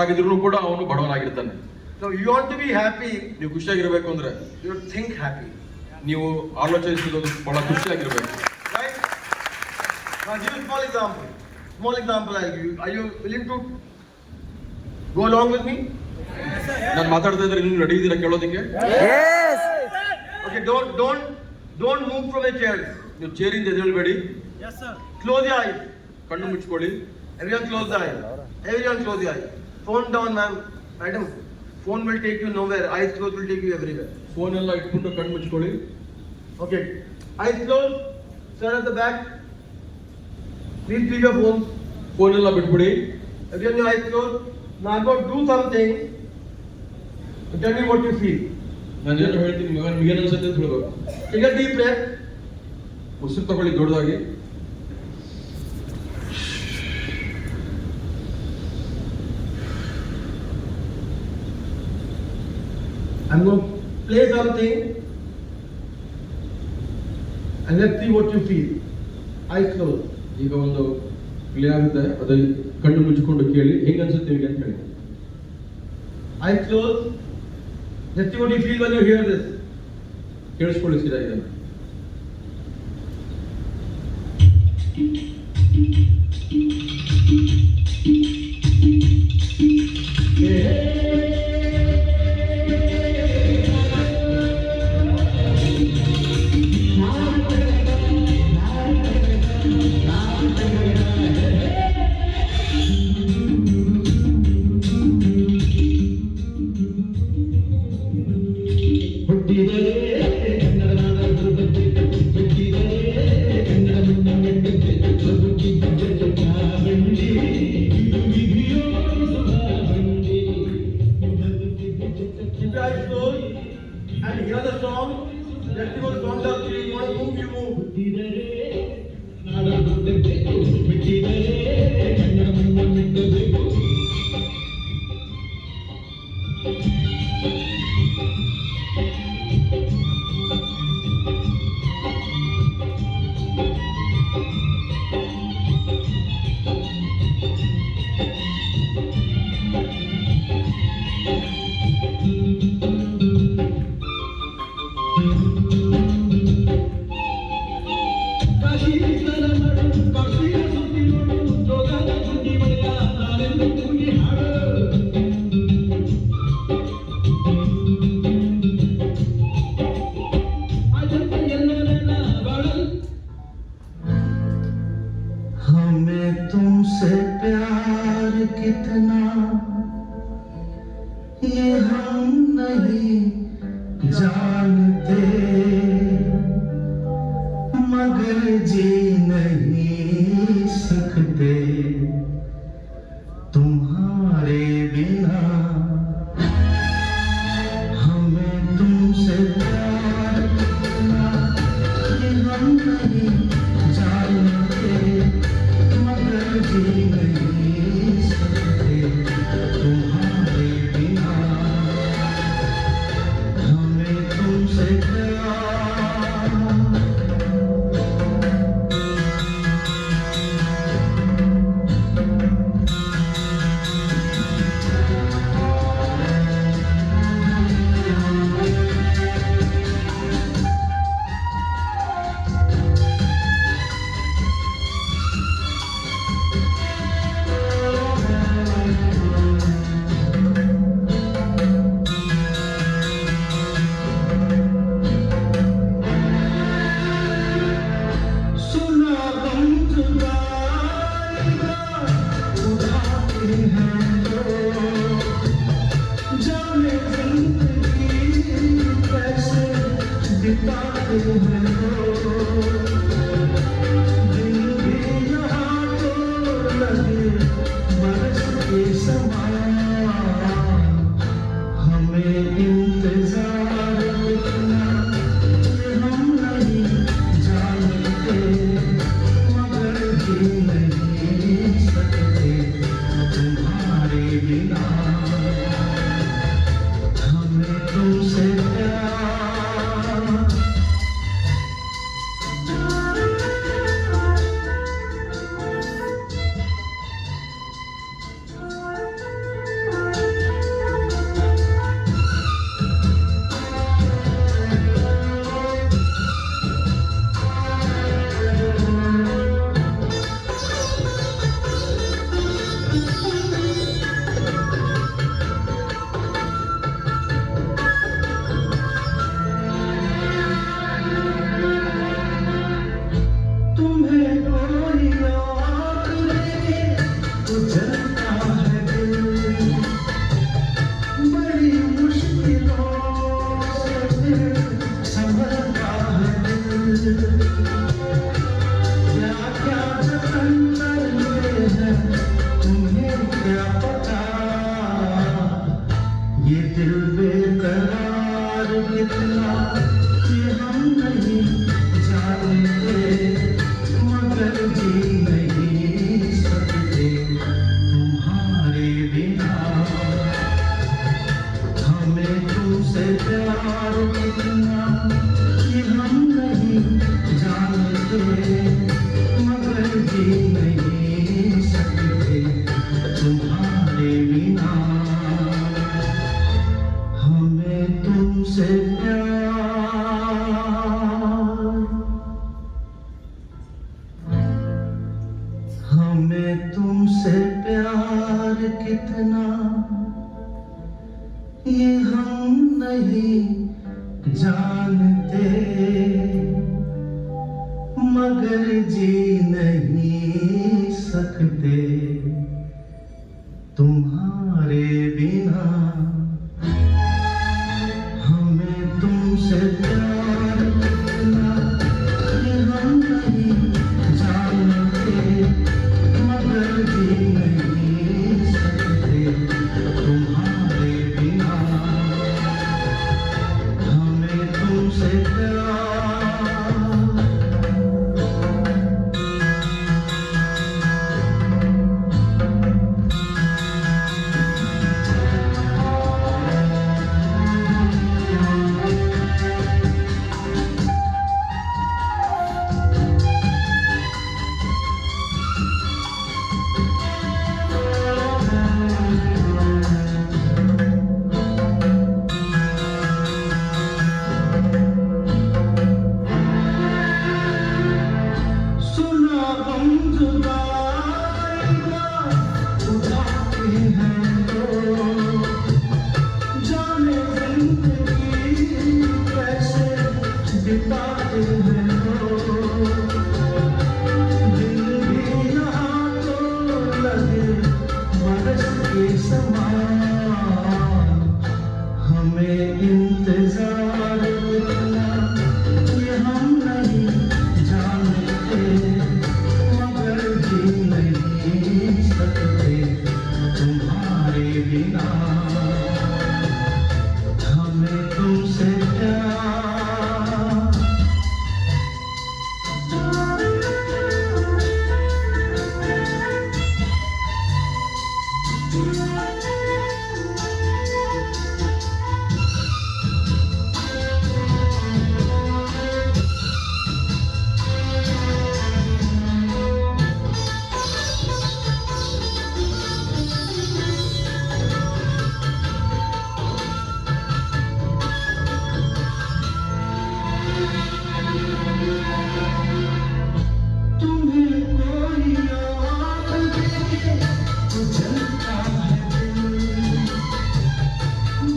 S2: ಆಗಿದ್ರು ಕೂಡ ಅವನು ಬಡವನಾಗಿರ್ತಾನೆ.
S1: So you want to be happy,
S2: ನೀವು ಖುಷಿಯಾಗಿರ್ಬೇಕು ಅಂದ್ರೆ
S1: you think happy.
S2: ನೀವು ಆಲೋಚಿಸೋದು ಬಹಳ ಖುಷಿಯಾಗಿರ್ಬೇಕು.
S1: Right? Now give a small example. I'll give you. Are you willing to go along with me?
S2: ನಾನು ಮಾತಾಡ್ತಾ ಇದ್ರೆ ನೀವು ನಡೆಯಿದ್ದೀರಾ ಕೇಳೋದಕ್ಕೆ?
S4: Yes.
S1: Okay, don't move from your chairs.
S2: ನೀವು ಚೇರಿಂದ ಎದ್ದೇಳಬೇಡಿ.
S1: Close your eyes.
S2: ಕಣ್ಣು ಮುಚ್ಕೊಳ್ಳಿ.
S1: Everyone close the eyes. Everyone close the eyes. Phone down, ma'am. Madam, phone will take you nowhere. Eyes closed will take you everywhere.
S2: Phone ಎಲ್ಲ ಇಟ್ಕೊಂಡು ಕಣ್ಣು ಮುಚ್ಕೊಳ್ಳಿ.
S1: Okay. Eyes closed. Sir at the back. Please leave your phones.
S2: Phone ಎಲ್ಲ ಬಿಟ್ಬಿಡಿ.
S1: Again, your eyes closed. Now I'm going to do something. Tell me what you feel.
S2: ನಾನು ಏನು ಹೇಳ್ತೀನಿ ನಿಮಗೆ ಏನು ಅನ್ಸುತ್ತೆ ಅಂತ ಹೇಳ್ಬೇಕು.
S1: Take a deep breath.
S2: ಉಸಿರು ತಗೊಳ್ಳಿ ದೊಡ್ಡದಾಗಿ.
S1: I'm going to play something and let's see what you feel. Eyes closed.
S2: ಈಗ ಒಂದು ಪ್ಲೇ ಆಗುತ್ತೆ, ಅದು ಕಣ್ಣು ಮುಚ್ಚಿಕೊಂಡು ಕೇಳಿ ಹೆಂಗ ಅನ್ಸುತ್ತೆ ನಿಮಗೆ ಅಂತ ಹೇಳಿ.
S1: Eyes closed. Let's see what you feel when you hear this.
S2: ಕೇಳಿಸ್ಕೊಳ್ಳಿ ಸೀದಾ ಇದನ್ನು.
S1: Keep your eyes closed and hear the song. Let's see what the song does to you. You want to move, you move.
S5: हमें तुमसे प्यार कितना ये हम नहीं जानते, मगर जी नहीं सकते तुम्हारे बिना। हमें तुमसे प्यार कितना ये हम नहीं जानते, मगर जी नहीं सकते तुम्हारे बिना। हमें तुमसे प्यार। सुना गम जुदाई का उठाते हैं तो जाने जिंदगी कैसे बिताते हैं तो दिन भी यहाँ तो लगे बरस के समान। हमें इंतजार कितना ये हम नहीं जानते, मगर जी नहीं सकते तुम्हारे बिना। हमें तुमसे प्यार। कितना ये हम नहीं जानते, मगर जी नहीं सकते तुम्हारे बिना। हमें तुमसे प्यार कितना ये हम नहीं जानते, मगर जी नहीं सकते तुम्हारे बिना। हमें तुमसे प्यार। सुना हम जुदाई का उठाते हैं तो, जाने जिंदगी कैसे बिताते हैं तो। दिल भी यहाँ तो लगे बरस के समान, हमें इंतजार कितना ये हम नहीं जानते, मगर जी नहीं सकते तुम्हारे बिना। हमें तुमसे प्यार। तुम्हें कोई याद दे तो जलता है दिल,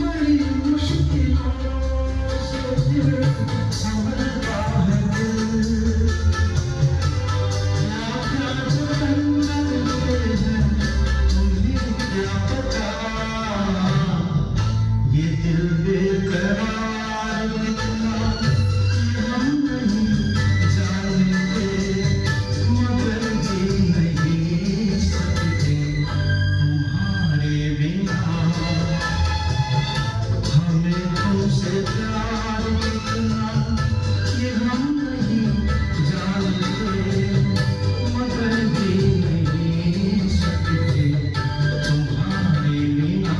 S5: बड़ी मुश्किलों से दिल संभलता है दिल। क्या जो करते हैं तुम्हें क्या पता, ये दिल बेकरार कितना ये हम नहीं जानते, मगर जी नहीं सकते तुम्हारे बिना। हमें तुमसे प्यार कितना ये हम नहीं जानते, मगर जी नहीं सकते तुम्हारे बिना।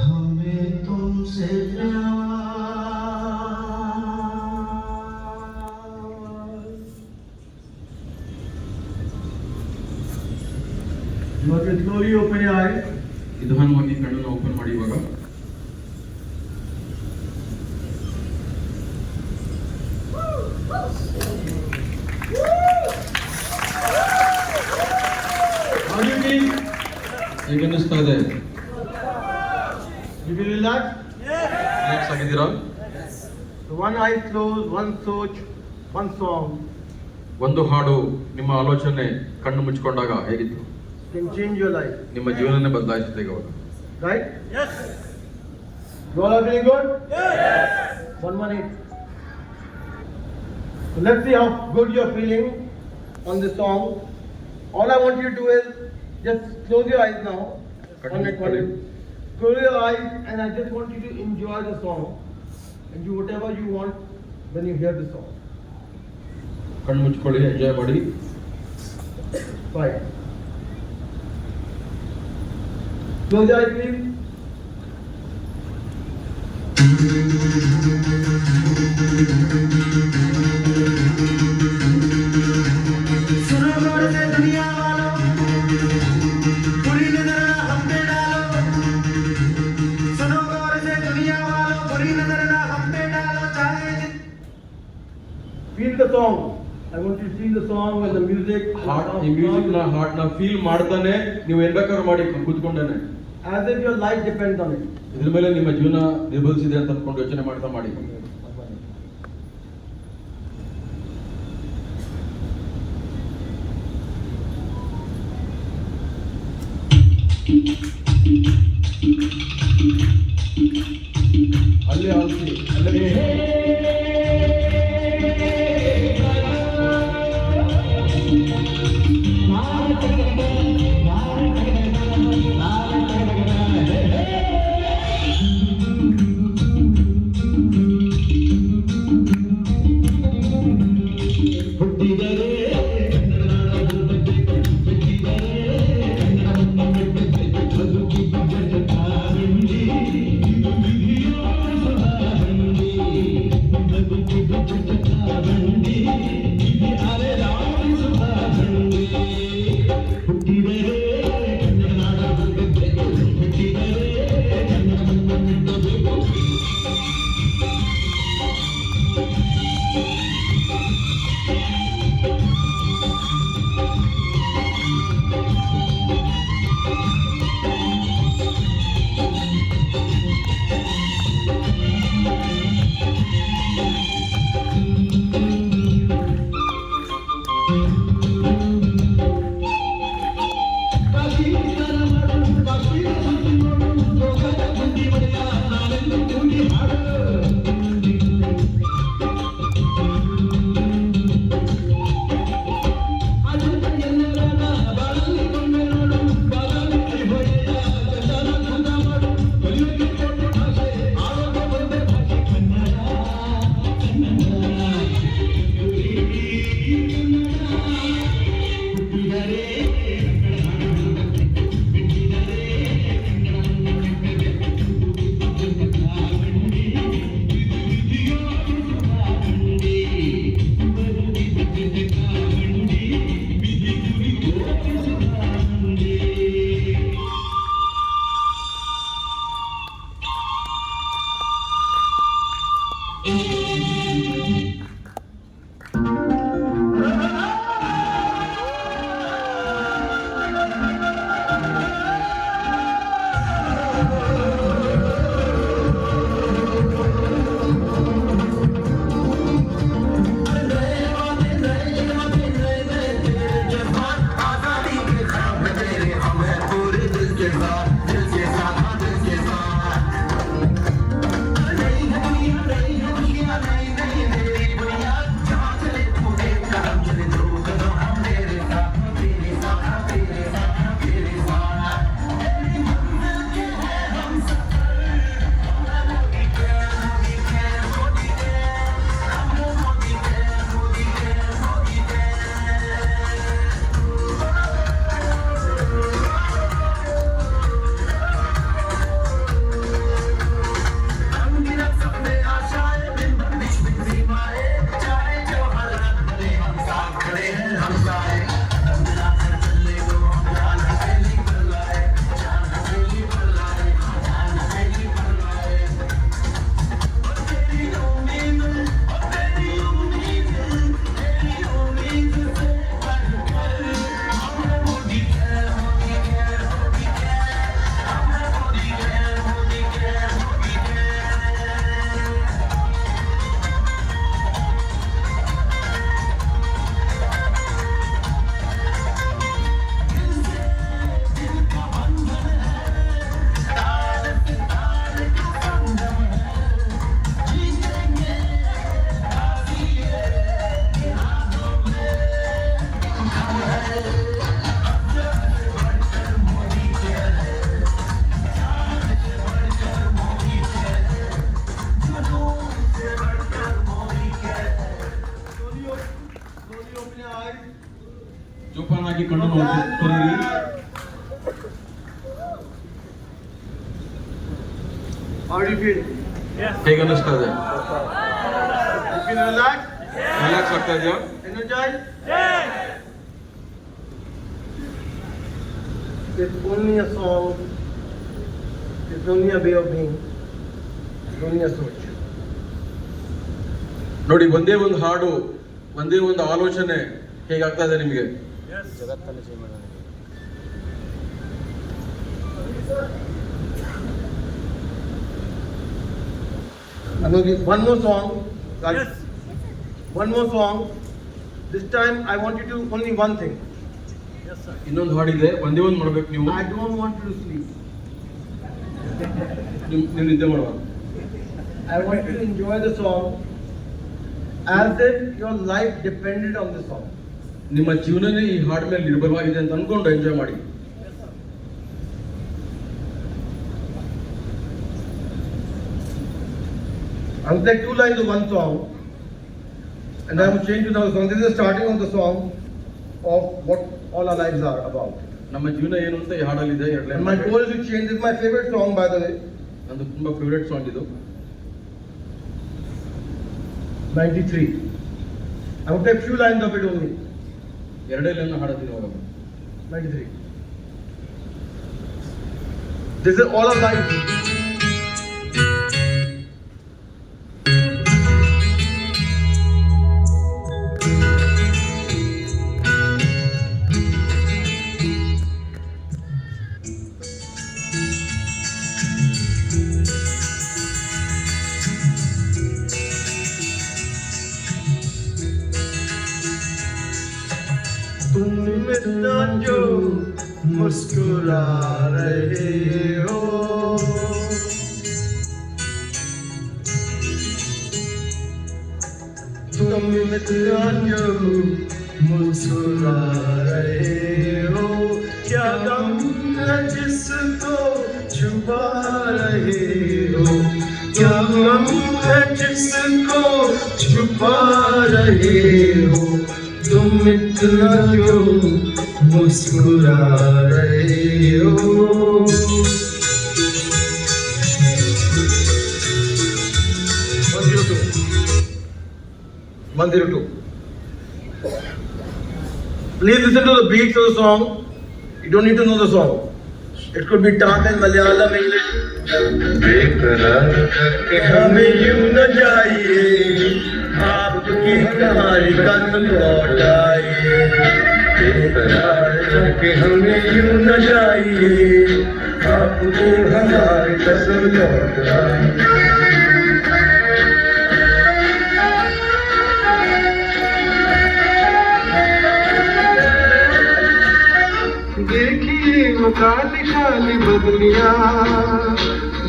S5: हमें तुमसे प्यार।
S1: You have to slowly open your eyes.
S2: ನಿಧಾನವಾಗಿ ಕಣ್ಣನ್ನು ಓಪನ್ ಮಾಡಿ ಇವಾಗ.
S1: How do you feel?
S2: ಹೇಗೆ ಅನ್ನಿಸ್ತಾ ಇದೆ?
S1: You feel relaxed?
S2: ರಿಲ್ಯಾಕ್ಸ್ ಆಗಿದ್ದೀರಾ?
S1: So one eye closed, one soch, one song
S2: ಒಂದು ಹಾಡು ನಿಮ್ಮ ಆಲೋಚನೆ ಕಣ್ಣು ಮುಚ್ಕೊಂಡಾಗ ಹೇಗಿತ್ತು?
S1: can change your life.
S2: ನಿಮ್ಮ ಜೀವನನೇ ಬದಲಾಯಿಸುತ್ತೆ ಇವಾಗ.
S1: Right? Yes. You all are feeling good? Yes. 118. So let's see how good you're feeling on this song. All I want you to do is just close your eyes now. Close your eyes, and I just want you to enjoy the song and do whatever you want when you hear the song.
S2: ಕಣ್ಣು ಮುಚ್ಕೊಳ್ಳಿ, enjoy ಮಾಡಿ.
S1: Fine. Close your eyes, please.
S5: सुनो गौर से दुनिया वालों, बुरी नजर ना हम पे डालो। सुनो गौर से दुनिया वालों, बुरी नजर ना हम पे डालो। चाहे
S1: Feel the song. I want you to see the song and the music.
S2: ಈ ಹಾಡ್ನ ಫೀಲ್ ಮಾಡ್ತಾನೆ ನೀವು ಏನ್ ಬೇಕಾದ್ರೂ ಮಾಡಿ ಕೂತ್ಕೊಂಡೇನೆ.
S1: As if your life depends on it.
S2: ಇದ್ರ ಮೇಲೆ ನಿಮ್ಮ ಜೀವನ ನಿರ್ಬಂಧಿಸಿದೆ ಅಂತ ಅನ್ಕೊಂಡು ಯೋಚನೆ ಮಾಡ್ತಾ ಮಾಡಿ. ಅಲ್ಲೇ ಆಲ್ಸಿ ಅಲ್ಲೇ ಜೋಪಾನಾಗಿ ಕಣ್ಣು ನೋಡಿರಿ.
S1: How do you feel?
S2: ಹೇಗೆ ಅನ್ನಿಸ್ತಾ ಇದೆ?
S1: You feel relaxed?
S2: ರಿಲ್ಯಾಕ್ಸ್ ಆಗ್ತಾ ಇದೆಯಾ?
S1: Energized? It's only a song. It's only a way of being. It's only a soul.
S2: ನೋಡಿ, ಒಂದೇ ಒಂದು ಹಾಡು ಬಂದಿರೋ ಒಂದು ಆಲೋಚನೆ ಹೇಗಾಗ್ತಾ ಇದೆ ನಿಮಗೆ?
S4: ಜಗತ್ತನ್ನು ಚೇಂಜ್ ಮಾಡೋಣ.
S1: I'm going to give one more song. Guys. One more song. This time I want you to do only one thing.
S2: ಇನ್ನೊಂದು ಹಾಡಿದೆ, ಒಂದೇ ಒಂದು ಮಾಡ್ಬೇಕು ನೀವು.
S1: I don't want you to sleep.
S2: ನೀವು ನಿದ್ದೆ ಮಾಡುವ.
S1: I want you to enjoy the song as if your life depended on the song.
S2: ನಿಮ್ಮ ಜೀವನನೇ ಈ ಹಾಡ್ ಮೇಲೆ ನಿರ್ಭರವಾಗಿದೆ ಅಂತ ಅನ್ಕೊಂಡು ಎಂಜಾಯ್ ಮಾಡಿ.
S1: I will take two lines of one song and I will change to another song. This is the starting of the song of what all our lives are about.
S2: ನಮ್ಮ ಜೀವನ ಏನು ಅಂತ ಈ ಹಾಡಲ್ಲಿದೆ. ಎರಡು
S1: And my goal is to change. This is my favorite song, by the way.
S2: ನಂದು ತುಂಬಾ favourite song ಇದು.
S1: 93. I will take few lines of it only.
S2: ಎರಡೇ ಲೈನ್ ಹಾಡ್ತೀನಿ ಅವಾಗ.
S1: 93. This is all our lives. तुम इतना जो मुस्कुरा रहे हो, तुम इतना जो मुस्कुरा रहे हो, क्या गम है जिसको छुपा रहे हो, क्या गम है जिसको छुपा रहे हो, तुम इतना क्यों मुस्कुरा रहे हो. 102. Please listen to the beats of the song. You don't need to know the song. It could be Tamil, Malayalam, English. बेकरार करके हमें यूं न जाइए, आपकी कहानी कल लौट आइए. बेकरार करके हमें यूं न जाइए, आपकी हमारी कसम लौट आइए. देखिए वो काली काली बदलियां,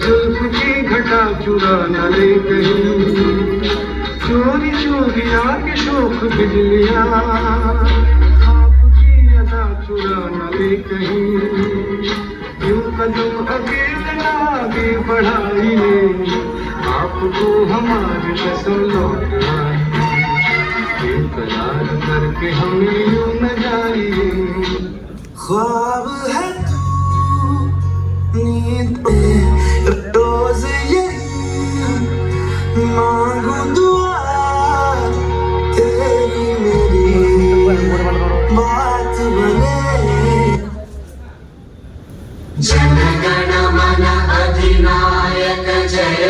S1: जुल्फ की घटा चुरा न ले कहीं, चोरी चोरी आके शोक बिजलियां, आपकी अदा चुरा न ले कहीं, यूं कदम अकेले ना आगे बढ़ाइए, आपको हमारी कसम लौट आइए. बेकरार करके हमें यूं न जाइए. ख्वाब है तू नींद पे रोज यही मांगू दुआ, तेरी मेरी बात बने. जन गण मन अधिनायक जय.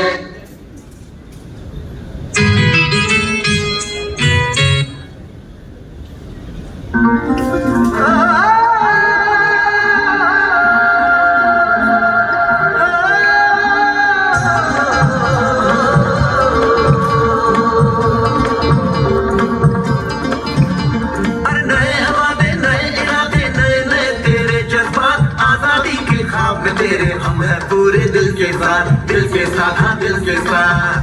S1: तेरे हम है पूरे दिल के साथ हाँ दिल के साथ.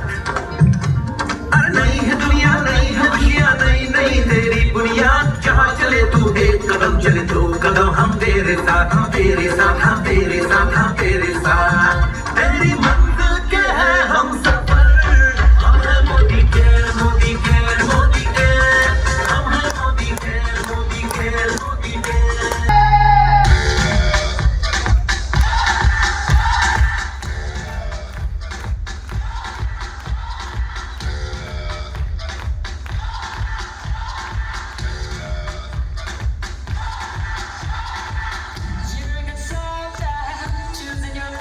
S1: अरे नहीं है दुनिया, नहीं है खुशियाँ, नहीं नहीं तेरी बुनियाद, जहाँ चले तू एक कदम चले दो कदम, हम तेरे साथ, हम तेरे साथ, हम तेरे साथ, हम तेरे साथ. तेरी मंजिल के है हम सफर, हम है मोदी के, मोदी के, मोदी के, हम है मोदी के, मोदी के, मोदी के.
S6: Choosing your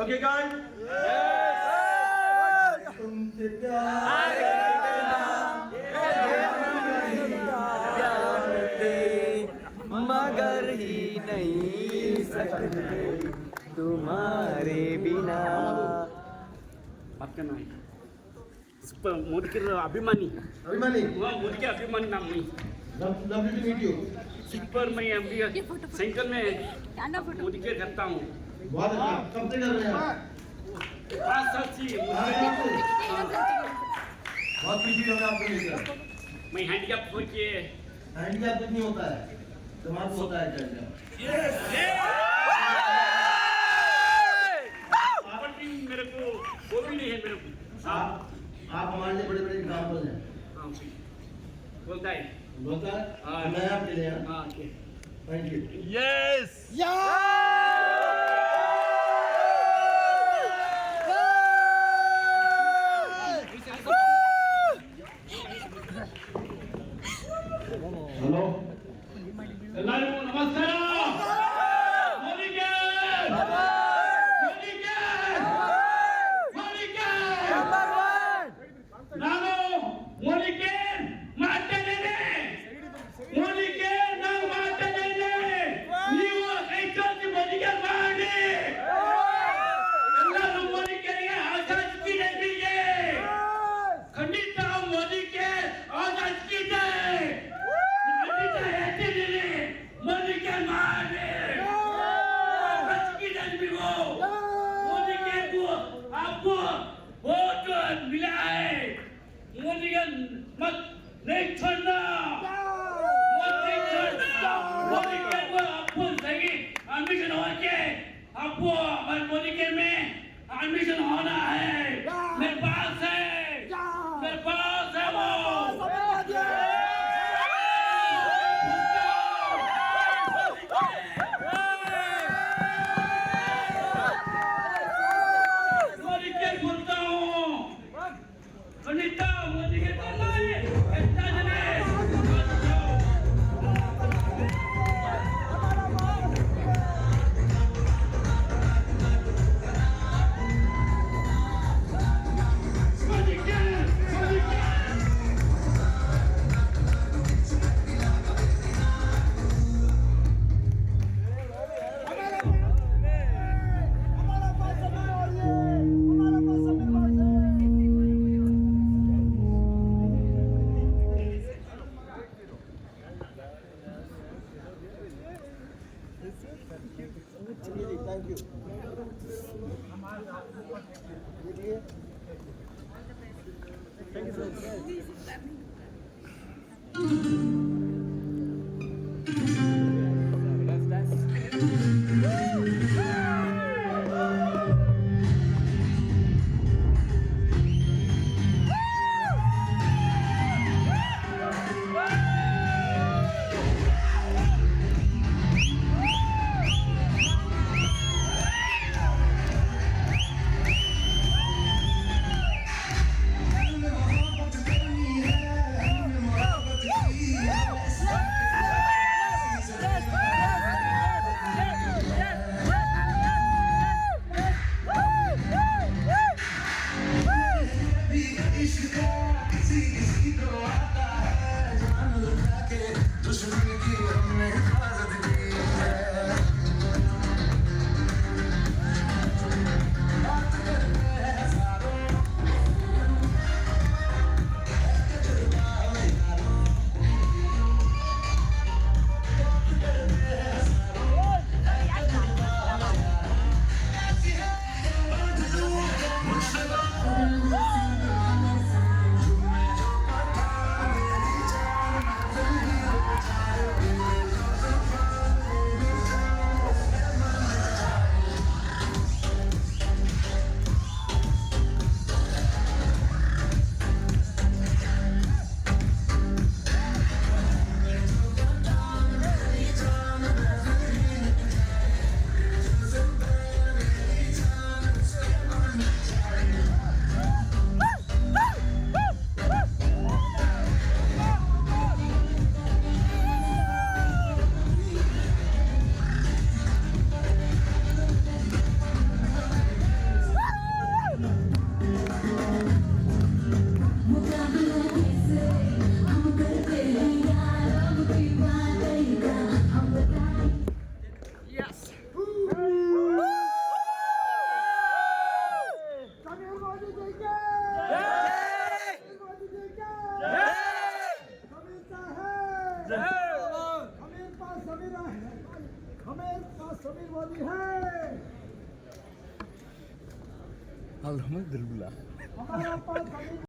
S2: ओके गाइस
S5: तुमसे प्यार
S6: मगर ही नहीं सकते तुम्हारे बिना.
S7: आपका नाम मोदी के अभिमानी
S5: अभिमानी
S7: वहाँ मोदी के अभिमानी नाम नहीं
S5: lovely to meet you.
S7: Super मैं अभी साइकिल में मोदी के करता हूँ
S5: बहुत अच्छा. कब से कर रहे हैं आप?
S7: 5 साल से
S5: बहुत खुशी हुई हमें आपको लेकर.
S7: मैं हैंडीकैप हो के
S5: हैंडीकैप कुछ नहीं होता है, दिमाग होता है हैंडीकैप.
S7: प्रॉपर्टी मेरे को वो भी नहीं है मेरे को.
S5: आप हमारे लिए बड़े बड़े एग्जाम्पल हैं.
S7: हाँ जी बोलता है
S5: बोलता है
S7: हाँ.
S5: मैं आपके लिए.
S7: हाँ ओके
S5: थैंक यू. हेलो
S7: ಎಲ್ಲರಿಗೂ ನಮಸ್ಕಾರ ಮೋದಿಗೆ ನಾನು ಮೋದಿಗೆ ಮಾತಾಡಿದ್ದೇನೆ ಮೋದಿಗೆ ನಾನು ಮಾತಾಡಿದ್ದೇನೆ ನೀವು ಕೈಚಾಚಿ ಮೋದಿಗೆ ಮಾಡಿ ಎಲ್ಲರೂ ಮೋದಿಗೆ ಆಜಾದಿ ನೀಡಿದೆ ಖಂಡಿತ ಮೋದಿಗೆ ಆಜಾದಿ ಇದೆ मोदी के मारे मोदी के को आपको वोट मिला है मोदी का मत नहीं छोड़ना मोदी छोड़ना मोदी के को आपको सही एडमिशन हो के आपको हमारे मोदी के में एडमिशन होना है मेरे पास है वो खंडिता मोदी के
S5: मोहब्बत करनी है हमें पास समीर मोदी है
S6: अल्लाह दिल बुला
S5: हमारा पास समीर